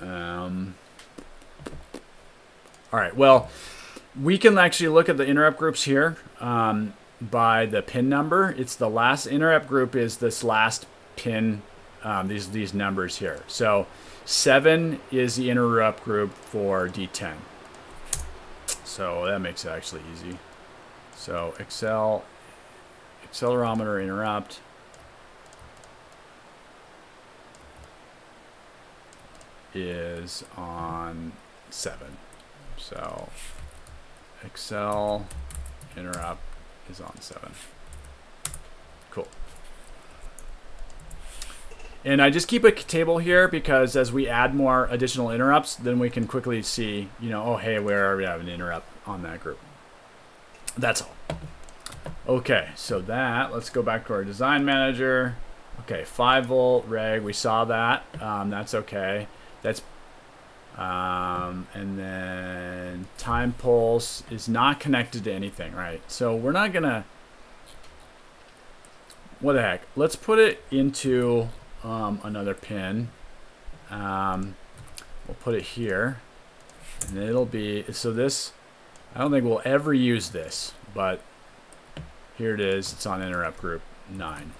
All right, well, we can actually look at the interrupt groups here by the pin number. It's the last interrupt group is this last pin, these numbers here. So 7 is the interrupt group for D10. So that makes it actually easy. So accelerometer interrupt is on 7. So Excel interrupt is on 7. Cool. And I just keep a table here because as we add more additional interrupts, then we can quickly see, you know, oh, hey, where we have an interrupt on that group. That's all. Okay, so let's go back to our design manager. Okay, 5-volt reg, we saw that. That's okay. That's and then time pulse is not connected to anything, right? So we're not gonna, what the heck? Let's put it into another pin. We'll put it here, and it'll be, so this, I don't think we'll ever use this, but here it is. It's on interrupt group 9.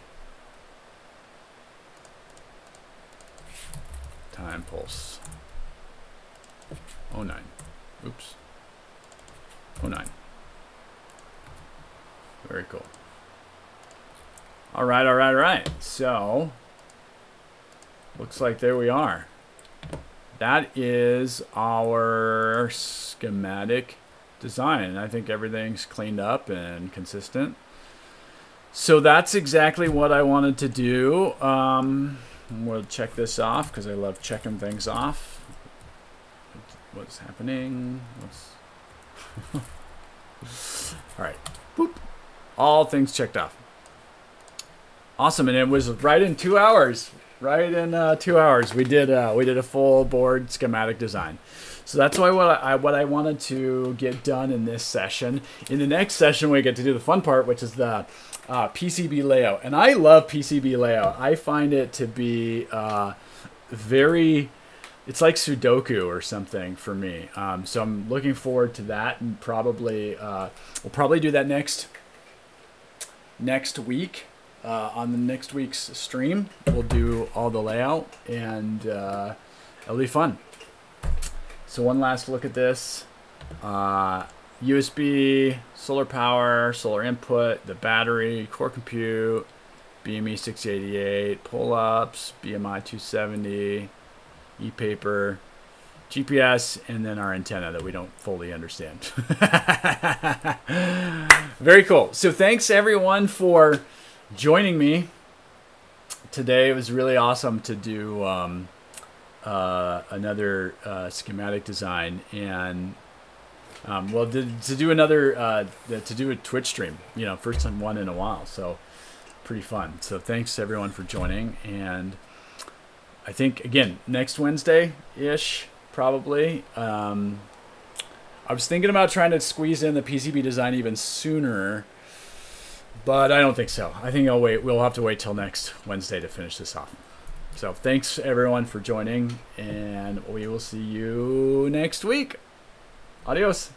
Time pulse 09. Oops. 09. Very cool. All right, all right, all right. So looks like there we are. That is our schematic design. I think everything's cleaned up and consistent. So that's exactly what I wanted to do. We'll check this off because I love checking things off. What's happening? All right. Boop. All things checked off. Awesome, and it was right in 2 hours. Right in 2 hours, we did a full board schematic design. So that's why what I wanted to get done in this session. In the next session, we get to do the fun part, which is the PCB layout. And I love PCB layout. I find it to be it's like Sudoku or something for me. So I'm looking forward to that, and probably we'll probably do that next week. On the next week's stream, we'll do all the layout, and it'll be fun. So one last look at this. USB, solar power, solar input, the battery, core compute, BME 688, pull-ups, BMI 270, e-paper, GPS, and then our antenna that we don't fully understand. Very cool. So thanks everyone for joining me today. It was really awesome to do another schematic design, and to do another to do a Twitch stream. First time one in a while, so pretty fun. So thanks everyone for joining, and I think again next Wednesday ish probably. I was thinking about trying to squeeze in the PCB design even sooner, but I don't think so. I think I'll wait. We'll have to wait till next Wednesday to finish this off. So thanks everyone for joining, and we will see you next week. Adios.